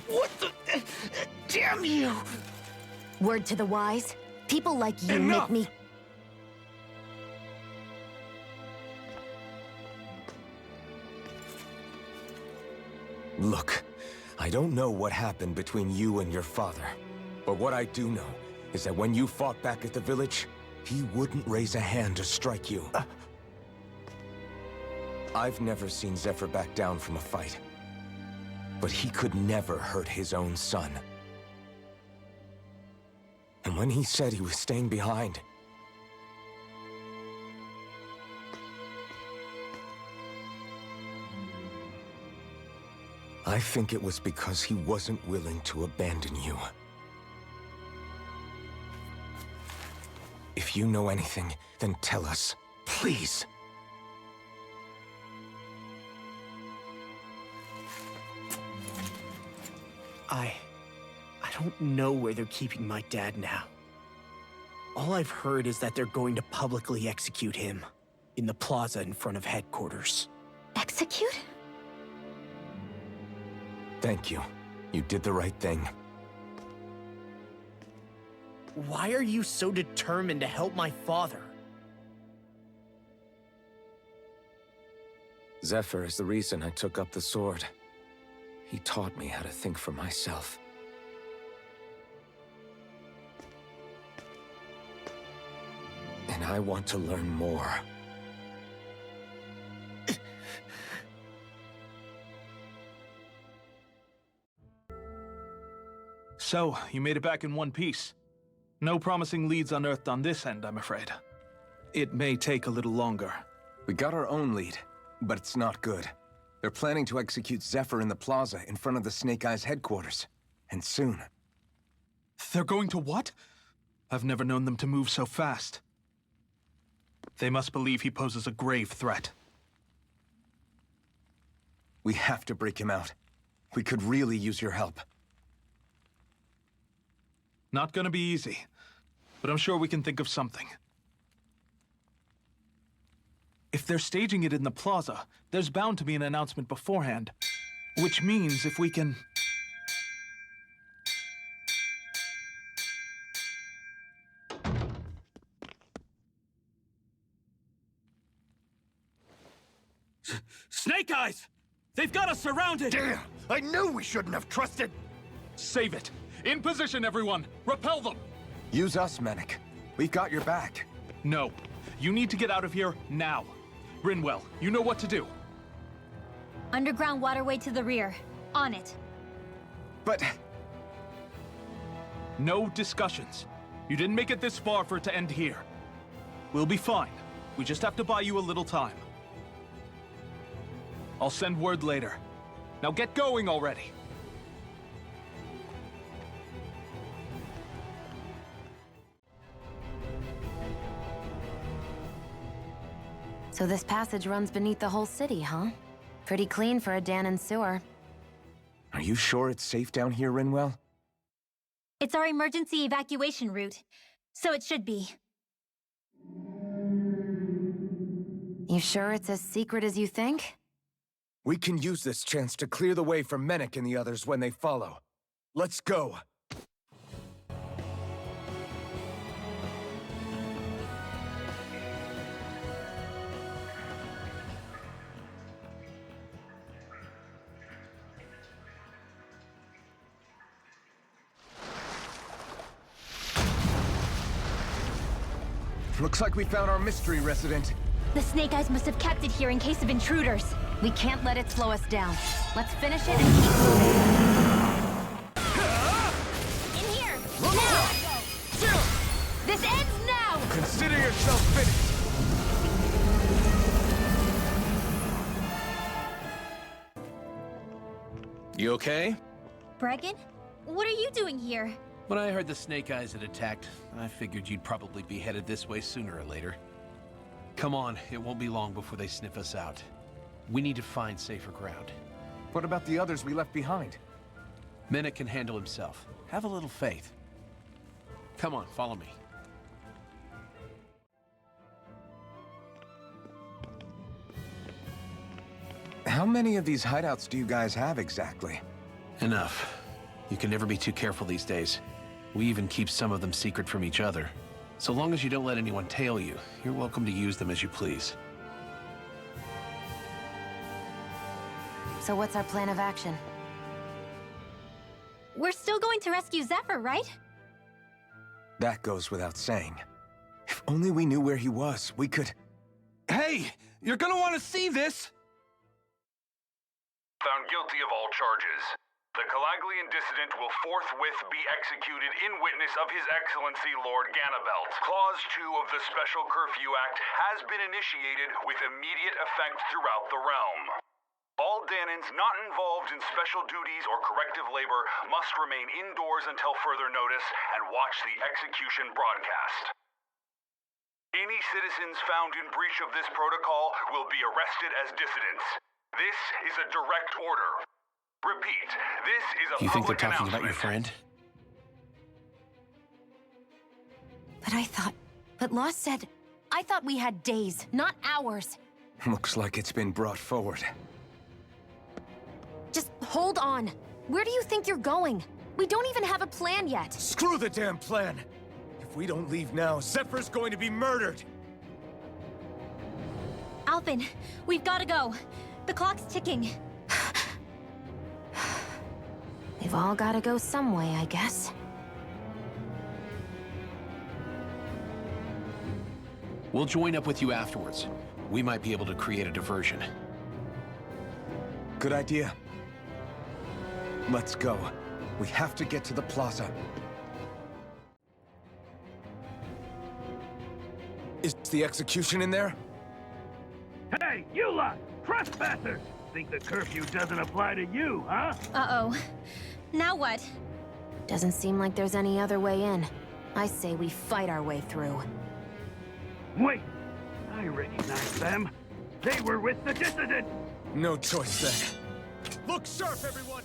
What the... Damn you! Word to the wise, people like you Enough! make me... Look, I don't know what happened between you and your father. But what I do know is that when you fought back at the village, he wouldn't raise a hand to strike you. I've never seen Zephyr back down from a fight. But he could never hurt his own son. And when he said he was staying behind, I think it was because he wasn't willing to abandon you. If you know anything, then tell us, please. I don't know where they're keeping my dad now. All I've heard is that they're going to publicly execute him in the plaza in front of headquarters. Execute? Thank you. You did the right thing. Why are you so determined to help my father? Zephyr is the reason I took up the sword. He taught me how to think for myself. And I want to learn more. So, you made it back in one piece. No promising leads unearthed on this end, I'm afraid. It may take a little longer. We got our own lead, but it's not good. They're planning to execute Zephyr in the plaza in front of the Snake Eyes headquarters. And soon. They're going to what? I've never known them to move so fast. They must believe he poses a grave threat. We have to break him out. We could really use your help. Not gonna be easy, but I'm sure we can think of something. If they're staging it in the plaza, there's bound to be an announcement beforehand. Which means if we can... Snake Eyes! They've got us surrounded! Damn! I knew we shouldn't have trusted! Save it! In position, everyone! Repel them! Use us, Mennick. We've got your back. No. You need to get out of here now. Rinwell, you know what to do. Underground waterway to the rear. On it. But... No discussions. You didn't make it this far for it to end here. We'll be fine. We just have to buy you a little time. I'll send word later. Now get going already. So this passage runs beneath the whole city, huh? Pretty clean for a Dahnan sewer. Are you sure it's safe down here, Rinwell? It's our emergency evacuation route, so it should be. You sure it's as secret as you think? We can use this chance to clear the way for Menek and the others when they follow. Let's go! Looks like we found our mystery resident. The Snake Eyes must have kept it here in case of intruders. We can't let it slow us down. Let's finish it and keep moving. In here! Now! This ends now! Consider yourself finished! You okay? Bregan? What are you doing here? When I heard the Snake Eyes had attacked, I figured you'd probably be headed this way sooner or later. Come on, it won't be long before they sniff us out. We need to find safer ground. What about the others we left behind? Menek can handle himself. Have a little faith. Come on, follow me. How many of these hideouts do you guys have exactly? Enough. You can never be too careful these days. We even keep some of them secret from each other. So long as you don't let anyone tail you, you're welcome to use them as you please. So what's our plan of action? We're still going to rescue Zephyr, right? That goes without saying. If only we knew where he was, we could... Hey! You're gonna want to see this! Found guilty of all charges. The Calaglian dissident will forthwith be executed in witness of His Excellency Lord Ganabelt. Clause 2 of the Special Curfew Act has been initiated with immediate effect throughout the realm. All Dahnans not involved in special duties or corrective labor must remain indoors until further notice and watch the execution broadcast. Any citizens found in breach of this protocol will be arrested as dissidents. This is a direct order. Repeat, this is a You think they're public talking about your announcement. friend? But Lost said... I thought we had days, not hours. Looks like it's been brought forward. Just hold on. Where do you think you're going? We don't even have a plan yet. Screw the damn plan! If we don't leave now, Zephyr's going to be murdered! Alphen, we've got to go. The clock's ticking. We've all gotta go some way, I guess. We'll join up with you afterwards. We might be able to create a diversion. Good idea. Let's go. We have to get to the plaza. Is the execution in there? Hey, you lot! Trespassers! Think the curfew doesn't apply to you, huh? Uh-oh. Now what? Doesn't seem like there's any other way in. I say we fight our way through. Wait! I recognize them. They were with the dissident! No choice then. Look sharp, everyone!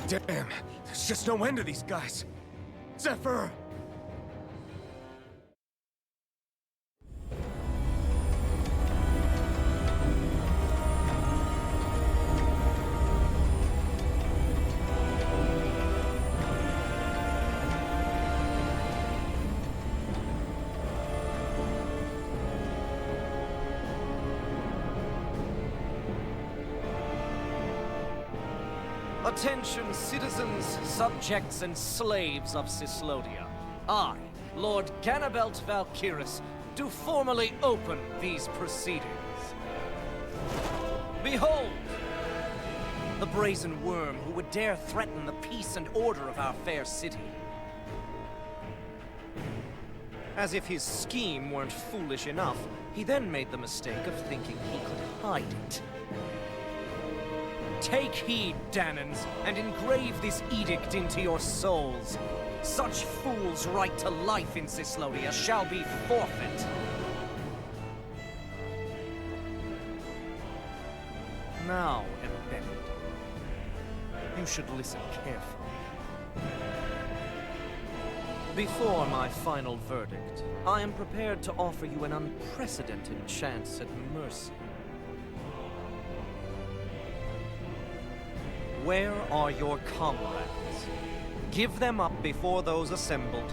Damn, there's just no end to these guys. Zephyr! Attention, citizens, subjects, and slaves of Cyslodia. I, Lord Ganabelt Valkyris, do formally open these proceedings. Behold! The brazen worm who would dare threaten the peace and order of our fair city. As if his scheme weren't foolish enough, he then made the mistake of thinking he could hide it. Take heed, Dahnans, and engrave this edict into your souls. Such fools' right to life in Cyslodia shall be forfeit. Now, embedded, you should listen carefully. Before my final verdict, I am prepared to offer you an unprecedented chance at mercy. Where are your comrades? Give them up before those assembled,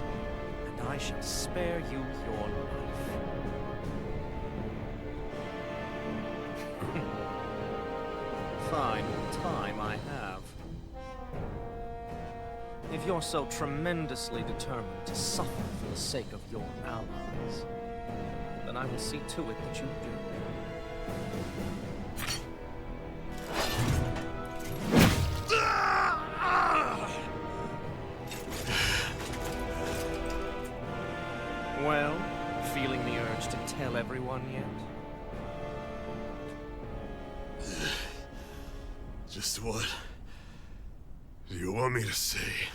and I shall spare you your life. Fine time I have. If you're so tremendously determined to suffer for the sake of your allies, then I will see to it that you do. Well, feeling the urge to tell everyone yet? Just what do you want me to say?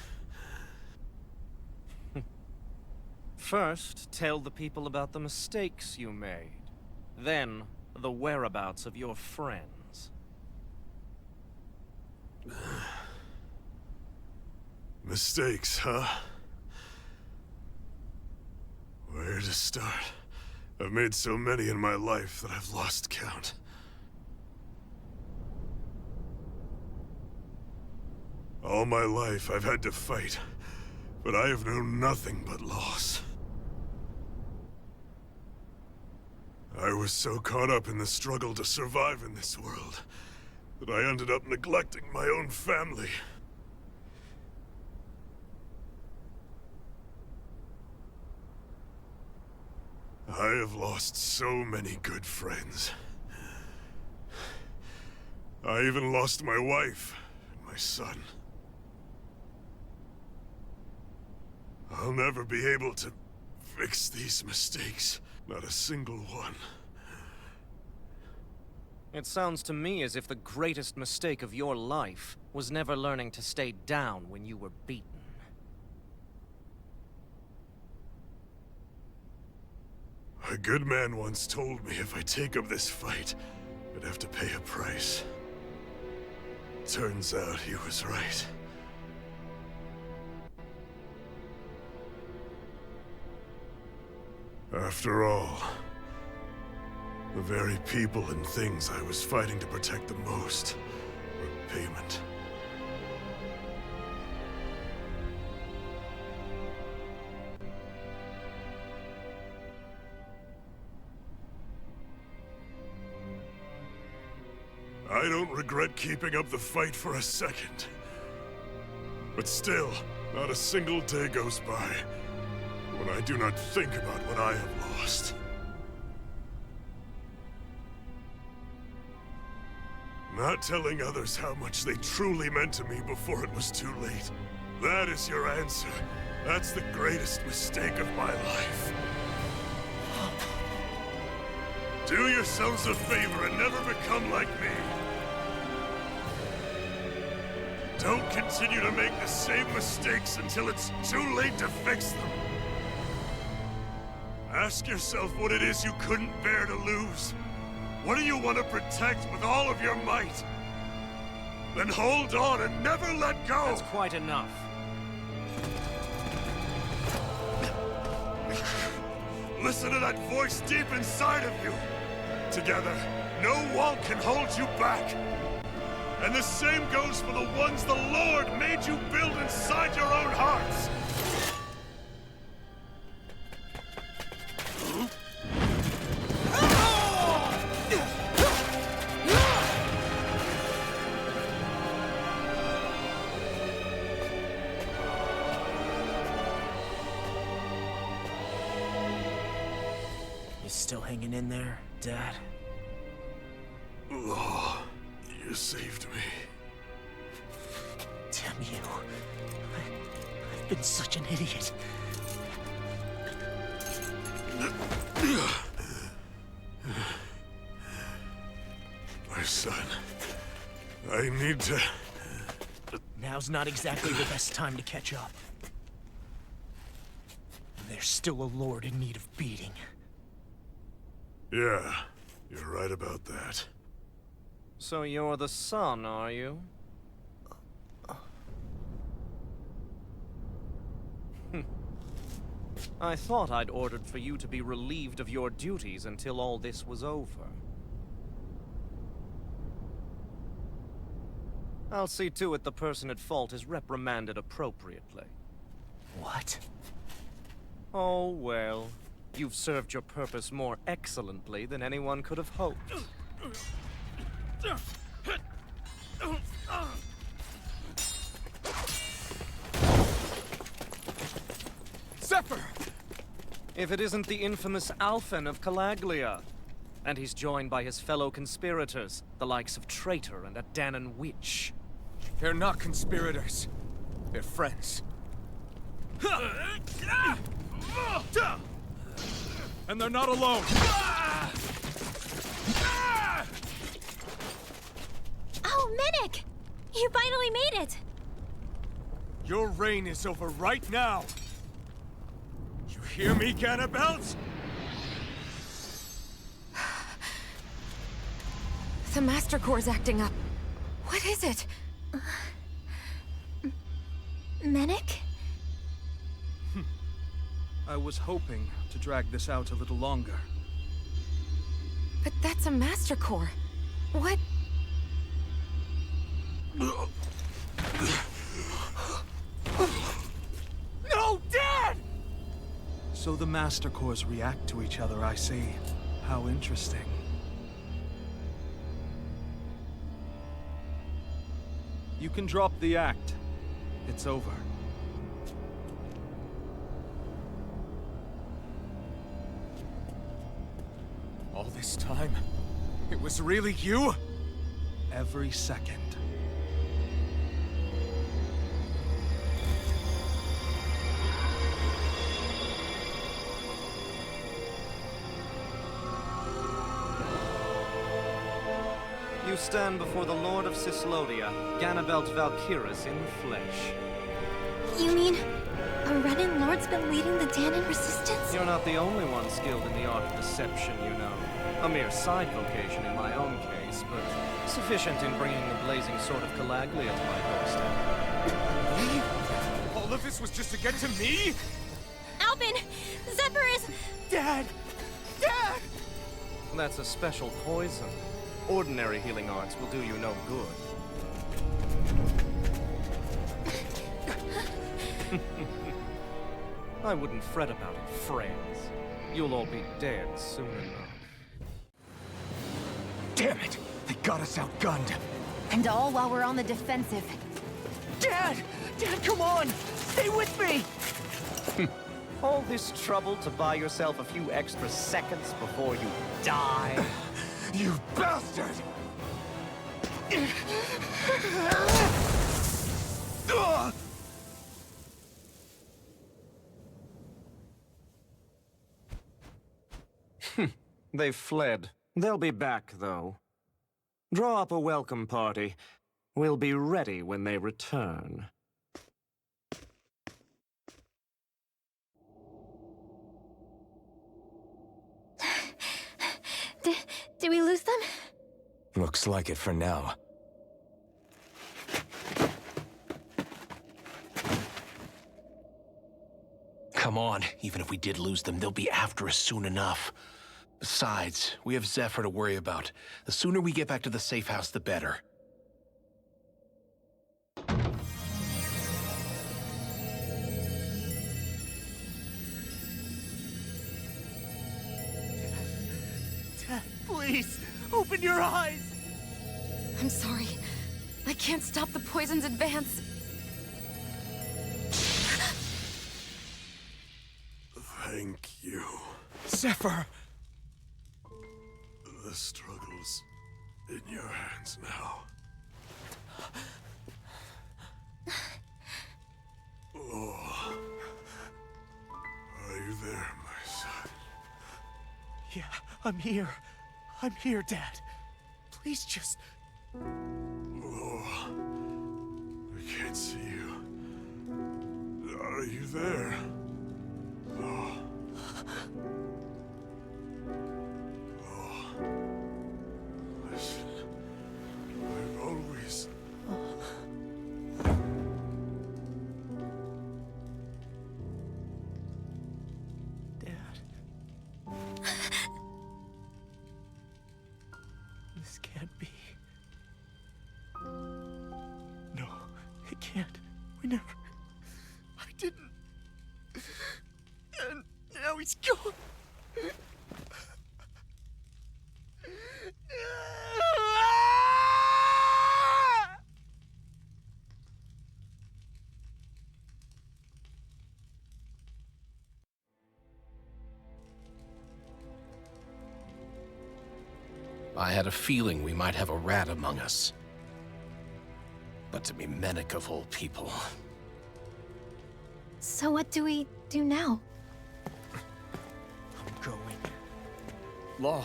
First, tell the people about the mistakes you made. Then, the whereabouts of your friends. Mistakes, huh? Where to start? I've made so many in my life that I've lost count. All my life I've had to fight, but I have known nothing but loss. I was so caught up in the struggle to survive in this world that I ended up neglecting my own family. I have lost so many good friends. I even lost my wife and my son. I'll never be able to fix these mistakes. Not a single one. It sounds to me as if the greatest mistake of your life was never learning to stay down when you were beaten. A good man once told me if I take up this fight, I'd have to pay a price. Turns out he was right. After all, the very people and things I was fighting to protect the most were payment. I don't regret keeping up the fight for a second. But still, not a single day goes by when I do not think about what I have lost. Not telling others how much they truly meant to me before it was too late. That is your answer. That's the greatest mistake of my life. Do yourselves a favor and never become like me. Don't continue to make the same mistakes until it's too late to fix them. Ask yourself what it is you couldn't bear to lose. What do you want to protect with all of your might? Then hold on and never let go! That's quite enough. Listen to that voice deep inside of you. Together, no wall can hold you back. And the same goes for the ones the Lord made you build inside your own hearts. You still hanging in there, Dad? Oh. You saved me. Damn you. I've been such an idiot. My son. I need to... Now's not exactly the best time to catch up. There's still a lord in need of beating. Yeah, you're right about that. So you're the son, are you? I thought I'd ordered for you to be relieved of your duties until all this was over. I'll see to it the person at fault is reprimanded appropriately. What? Oh, well. You've served your purpose more excellently than anyone could have hoped. Zephyr! If it isn't the infamous Alphen of Calaglia. And he's joined by his fellow conspirators, the likes of Traitor and a Dahnan witch. They're not conspirators. They're friends. And they're not alone. Oh, Medic! You finally made it! Your reign is over right now. You hear me, Ganabelt? The Master Core's acting up. What is it? Medic? I was hoping to drag this out a little longer. But that's a Master Core. What? No, Dad! So the Master Cores react to each other, I see. How interesting. You can drop the act. It's over. All this time, it was really you? Every second. You stand before the Lord of Cyslodia, Ganabelt Valkyris in the flesh. You mean a Renin Lord's been leading the Dahnan resistance? You're not the only one skilled in the art of deception, you know. A mere side vocation in my own case, but sufficient in bringing the blazing sword of Calaglia to my doorstep. Me? All of this was just to get to me? Alphen! Zephyr is... Dad! Dad! That's a special poison. Ordinary healing arts will do you no good. I wouldn't fret about it, friends. You'll all be dead soon enough. Damn it! They got us outgunned. And all while we're on the defensive. Dad! Dad, come on! Stay with me! All this trouble to buy yourself a few extra seconds before you die? You bastard! They've fled. They'll be back, though. Draw up a welcome party. We'll be ready when they return. Did we lose them? Looks like it for now. Come on, even if we did lose them, they'll be after us soon enough. Besides, we have Zephyr to worry about. The sooner we get back to the safe house, the better. Dad, please, open your eyes! I'm sorry. I can't stop the poison's advance. Thank you. Zephyr! The struggle's in your hands now. I'm here. I'm here, Dad. Please just... Oh, I can't see you. Are you there? Oh. Oh. Listen, I've always... This can't be. No, it can't. We never... I didn't. And now he's gone. I had a feeling we might have a rat among us. But to be Mennick of all people... So what do we do now? I'm going. Law.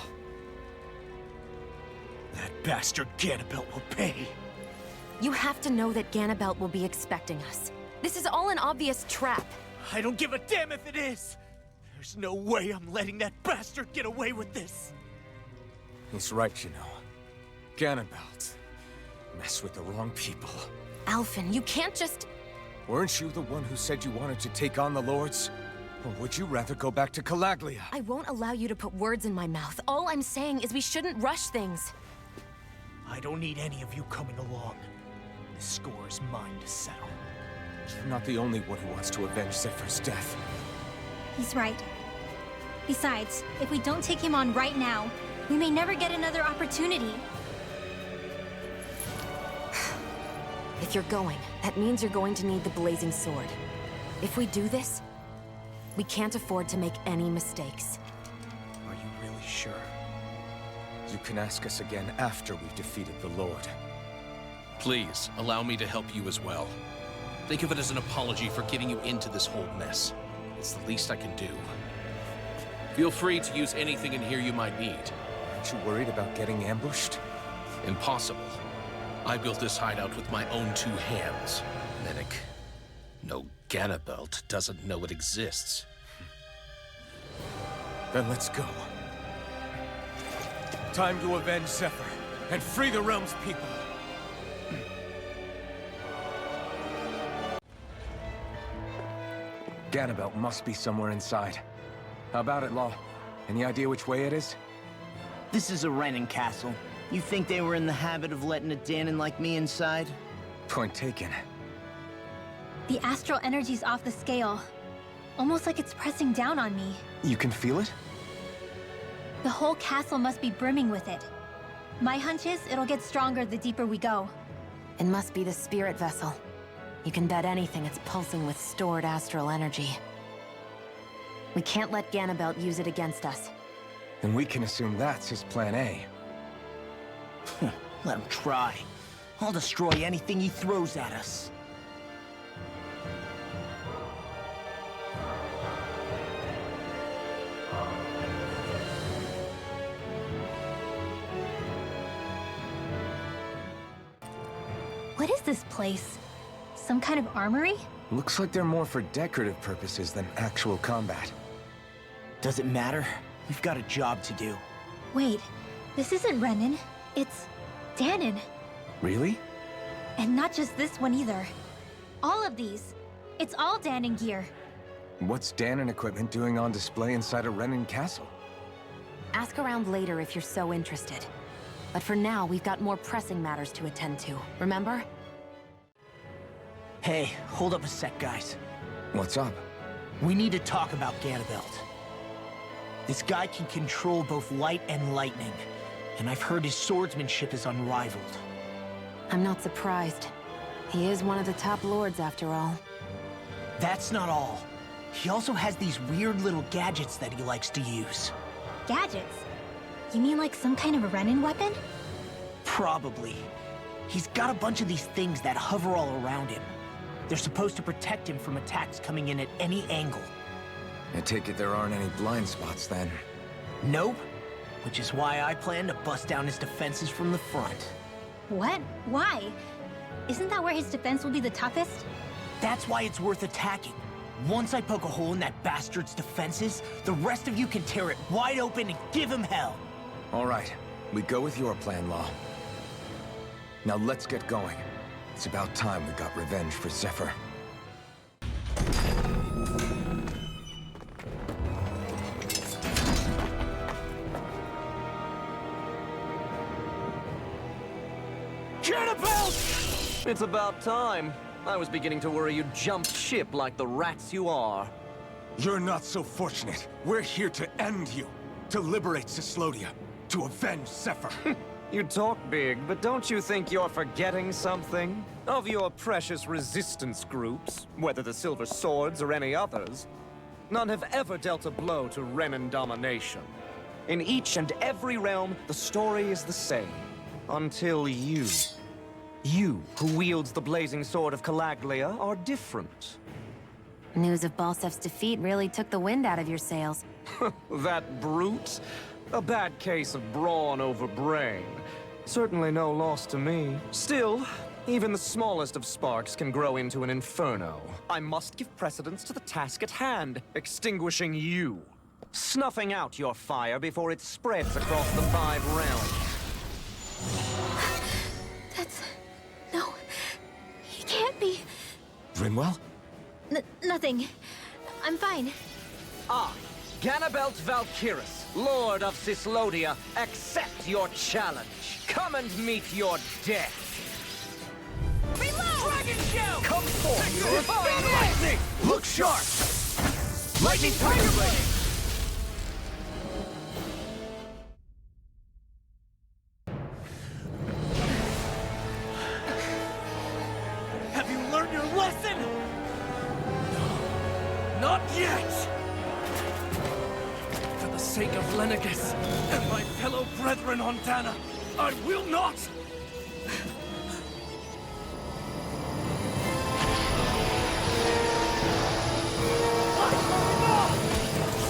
That bastard Ganabelt will pay. You have to know that Ganabelt will be expecting us. This is all an obvious trap. I don't give a damn if it is! There's no way I'm letting that bastard get away with this! He's right, you know. Ganabelt. Mess with the wrong people. Alphen, you can't just... Weren't you the one who said you wanted to take on the Lords? Or would you rather go back to Calaglia? I won't allow you to put words in my mouth. All I'm saying is we shouldn't rush things. I don't need any of you coming along. The score is mine to settle. You're not the only one who wants to avenge Zephyr's death. He's right. Besides, if we don't take him on right now, we may never get another opportunity. If you're going, that means you're going to need the blazing sword. If we do this, we can't afford to make any mistakes. Are you really sure? You can ask us again after we've defeated the Lord. Please, allow me to help you as well. Think of it as an apology for getting you into this whole mess. It's the least I can do. Feel free to use anything in here you might need. Aren't you worried about getting ambushed? Impossible. I built this hideout with my own 2 hands, Mennick. No Ganabelt doesn't know it exists. Then let's go. Time to avenge Zephyr and free the realm's people. Ganabelt must be somewhere inside. How about it, Law? Any idea which way it is? This is a Renin castle. You think they were in the habit of letting a Dahnan like me inside? Point taken. The astral energy's off the scale. Almost like it's pressing down on me. You can feel it? The whole castle must be brimming with it. My hunch is it'll get stronger the deeper we go. It must be the spirit vessel. You can bet anything it's pulsing with stored astral energy. We can't let Ganabelt use it against us. Then we can assume that's his plan A. Let him try. I'll destroy anything he throws at us. What is this place? Some kind of armory? Looks like they're more for decorative purposes than actual combat. Does it matter? We've got a job to do. Wait, this isn't Renin. It's Dahnan. Really? And not just this one either. All of these. It's all Dahnan gear. What's Dahnan equipment doing on display inside a Renin castle? Ask around later if you're so interested. But for now, we've got more pressing matters to attend to, remember? Hey, hold up a sec, guys. What's up? We need to talk about Ganabelt. This guy can control both light and lightning, and I've heard his swordsmanship is unrivaled. I'm not surprised. He is one of the top lords, after all. That's not all. He also has these weird little gadgets that he likes to use. Gadgets? You mean like some kind of a Renin weapon? Probably. He's got a bunch of these things that hover all around him. They're supposed to protect him from attacks coming in at any angle. I take it there aren't any blind spots then. Nope. Which is why I plan to bust down his defenses from the front. What? Why? Isn't that where his defense will be the toughest? That's why it's worth attacking. Once I poke a hole in that bastard's defenses, the rest of you can tear it wide open and give him hell. All right, we go with your plan, Law. Now let's get going. It's about time we got revenge for Zephyr. Ganabelt! It's about time. I was beginning to worry you jumped ship like the rats you are. You're not so fortunate. We're here to end you. To liberate Cyslodia. To avenge Zephyr. You talk big, but don't you think you're forgetting something? Of your precious resistance groups, whether the Silver Swords or any others, none have ever dealt a blow to Renan domination. In each and every realm, the story is the same. Until you. You, who wields the blazing sword of Calaglia, are different. News of Balsef's defeat really took the wind out of your sails. That brute? A bad case of brawn over brain. Certainly no loss to me. Still, even the smallest of sparks can grow into an inferno. I must give precedence to the task at hand, extinguishing you. Snuffing out your fire before it spreads across the 5 realms. No, he can't be. Rinwell? Nothing. I'm fine. I, Ganabelt Valkyris, Lord of Cyslodia, accept your challenge. Come and meet your death. Reload! Dragon Shell! Come forth, you divine lightning! Look sharp! Lightning Tiger Blade! Have you learned your lesson? No, not yet! For the sake of Lenegus and my fellow brethren on Dahnan, I will not!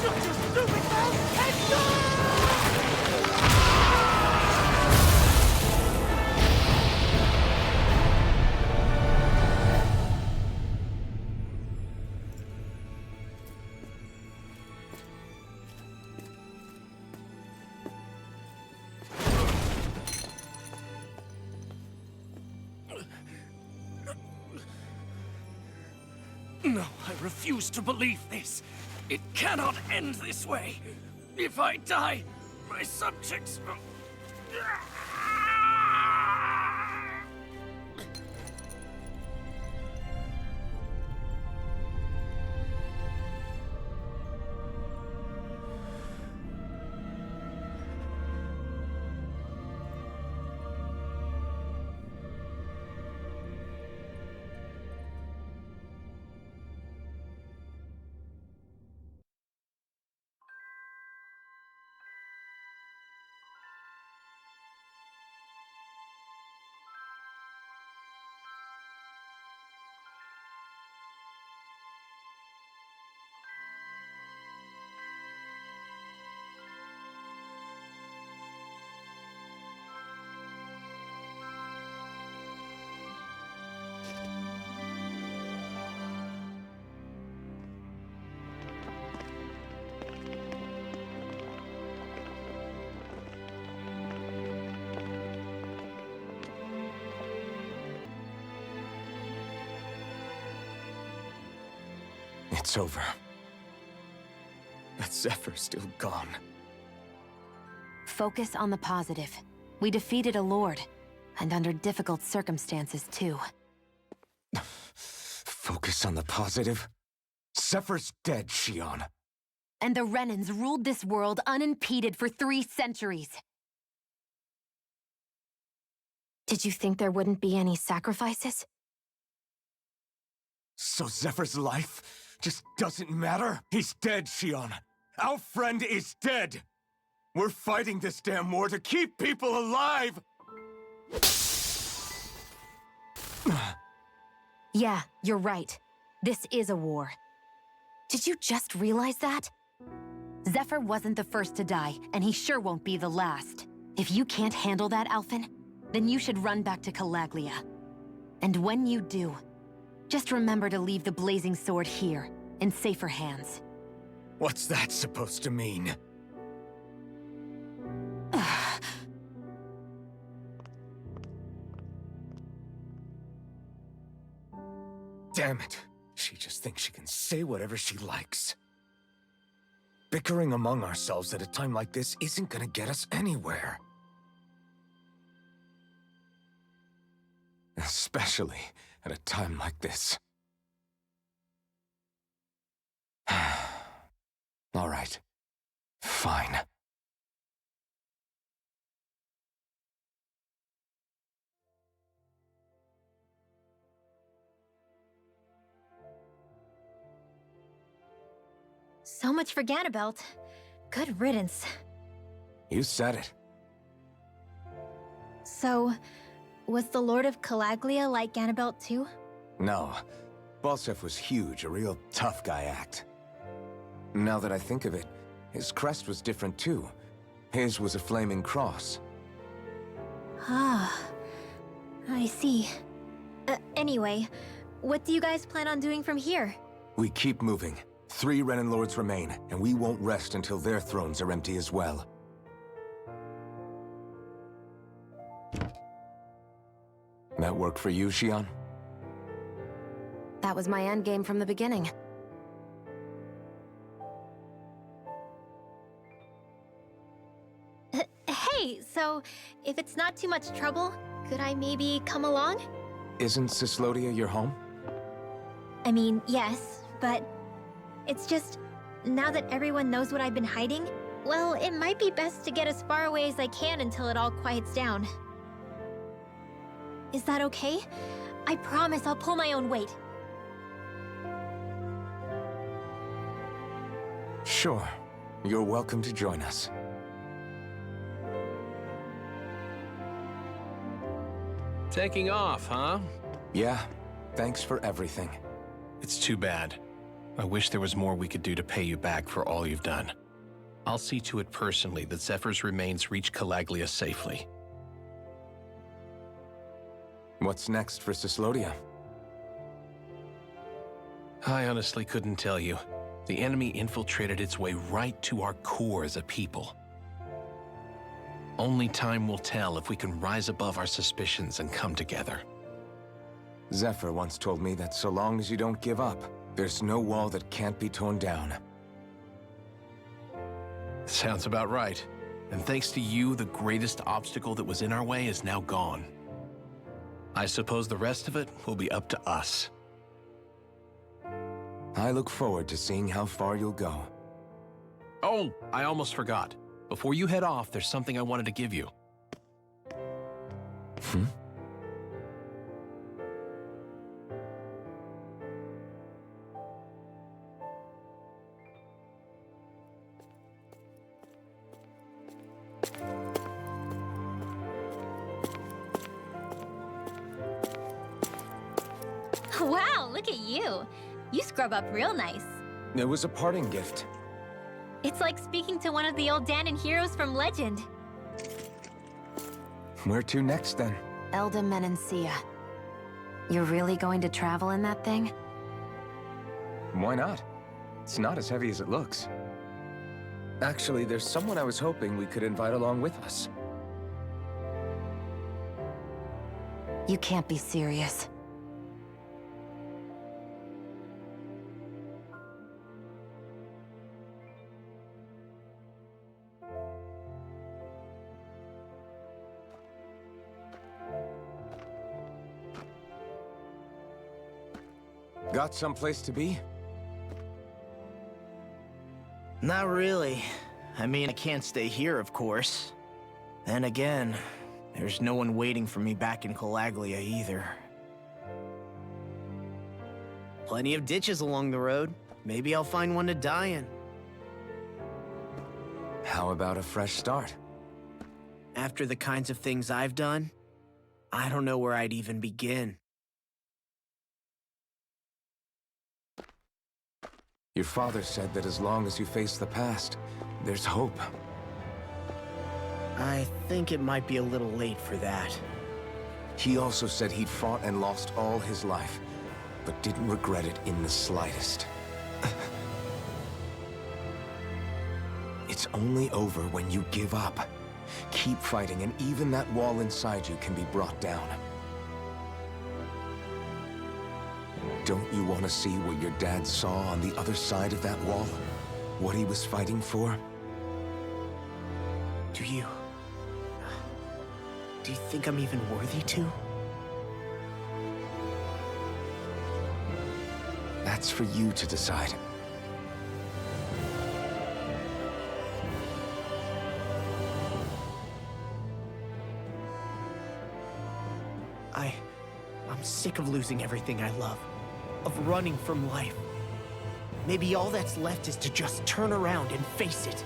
Shut your stupid mouth and die! No, I refuse to believe this. It cannot end this way. If I die, my subjects will... It's over. But Zephyr's still gone. Focus on the positive. We defeated a lord, and under difficult circumstances, too. Focus on the positive? Zephyr's dead, Shionne. And the Renans ruled this world unimpeded for 3 centuries. Did you think there wouldn't be any sacrifices? So Zephyr's life just doesn't matter? He's dead, Shionne. Our friend is dead. We're fighting this damn war to keep people alive! Yeah, you're right. This is a war. Did you just realize that? Zephyr wasn't the first to die, and he sure won't be the last. If you can't handle that, Alphen, then you should run back to Calaglia. And when you do, just remember to leave the blazing sword here, in safer hands. What's that supposed to mean? Damn it. She just thinks she can say whatever she likes. Bickering among ourselves at a time like this isn't gonna get us anywhere. Especially at a time like this. All right. Fine. So much for Ganabelt. Good riddance. You said it. So, was the Lord of Calaglia like Ganabelt too? No. Balseph was huge, a real tough guy act. Now that I think of it, his crest was different too. His was a flaming cross. Ah, I see. Anyway, what do you guys plan on doing from here? We keep moving. 3 Renin Lords remain, and we won't rest until their thrones are empty as well. That work for you, Shionne? That was my endgame from the beginning. Hey, so if it's not too much trouble, could I maybe come along? Isn't Cyslodia your home? I mean, yes, but it's just, now that everyone knows what I've been hiding, well, it might be best to get as far away as I can until it all quiets down. Is that okay? I promise I'll pull my own weight. Sure. You're welcome to join us. Taking off, huh? Yeah. Thanks for everything. It's too bad. I wish there was more we could do to pay you back for all you've done. I'll see to it personally that Zephyr's remains reach Calaglia safely. What's next for Cyslodia? I honestly couldn't tell you. The enemy infiltrated its way right to our core as a people. Only time will tell if we can rise above our suspicions and come together. Zephyr once told me that so long as you don't give up, there's no wall that can't be torn down. Sounds about right. And thanks to you, the greatest obstacle that was in our way is now gone. I suppose the rest of it will be up to us. I look forward to seeing how far you'll go. Oh, I almost forgot. Before you head off, there's something I wanted to give you. Wow, look at you. You scrub up real nice. It was a parting gift. It's like speaking to one of the old Dahnan heroes from legend. Where to next, then? Elda Menancia. You're really going to travel in that thing? Why not? It's not as heavy as it looks. Actually, there's someone I was hoping we could invite along with us. You can't be serious. Got someplace to be? Not really. I mean, I can't stay here, of course. Then again, there's no one waiting for me back in Calaglia either. Plenty of ditches along the road. Maybe I'll find one to die in. How about a fresh start? After the kinds of things I've done, I don't know where I'd even begin. Your father said that as long as you face the past, there's hope. I think it might be a little late for that. He also said he'd fought and lost all his life, but didn't regret it in the slightest. It's only over when you give up. Keep fighting, and even that wall inside you can be brought down. Don't you want to see what your dad saw on the other side of that wall? What he was fighting for? Do you think I'm even worthy to? That's for you to decide. I'm sick of losing everything I love, of running from life. Maybe all that's left is to just turn around and face it.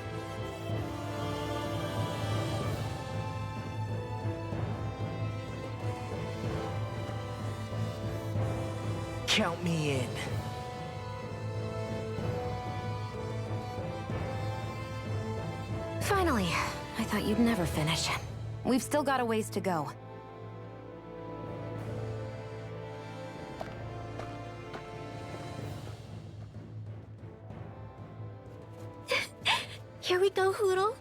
Count me in. Finally. I thought you'd never finish. We've still got a ways to go. Here we go, Hoodle.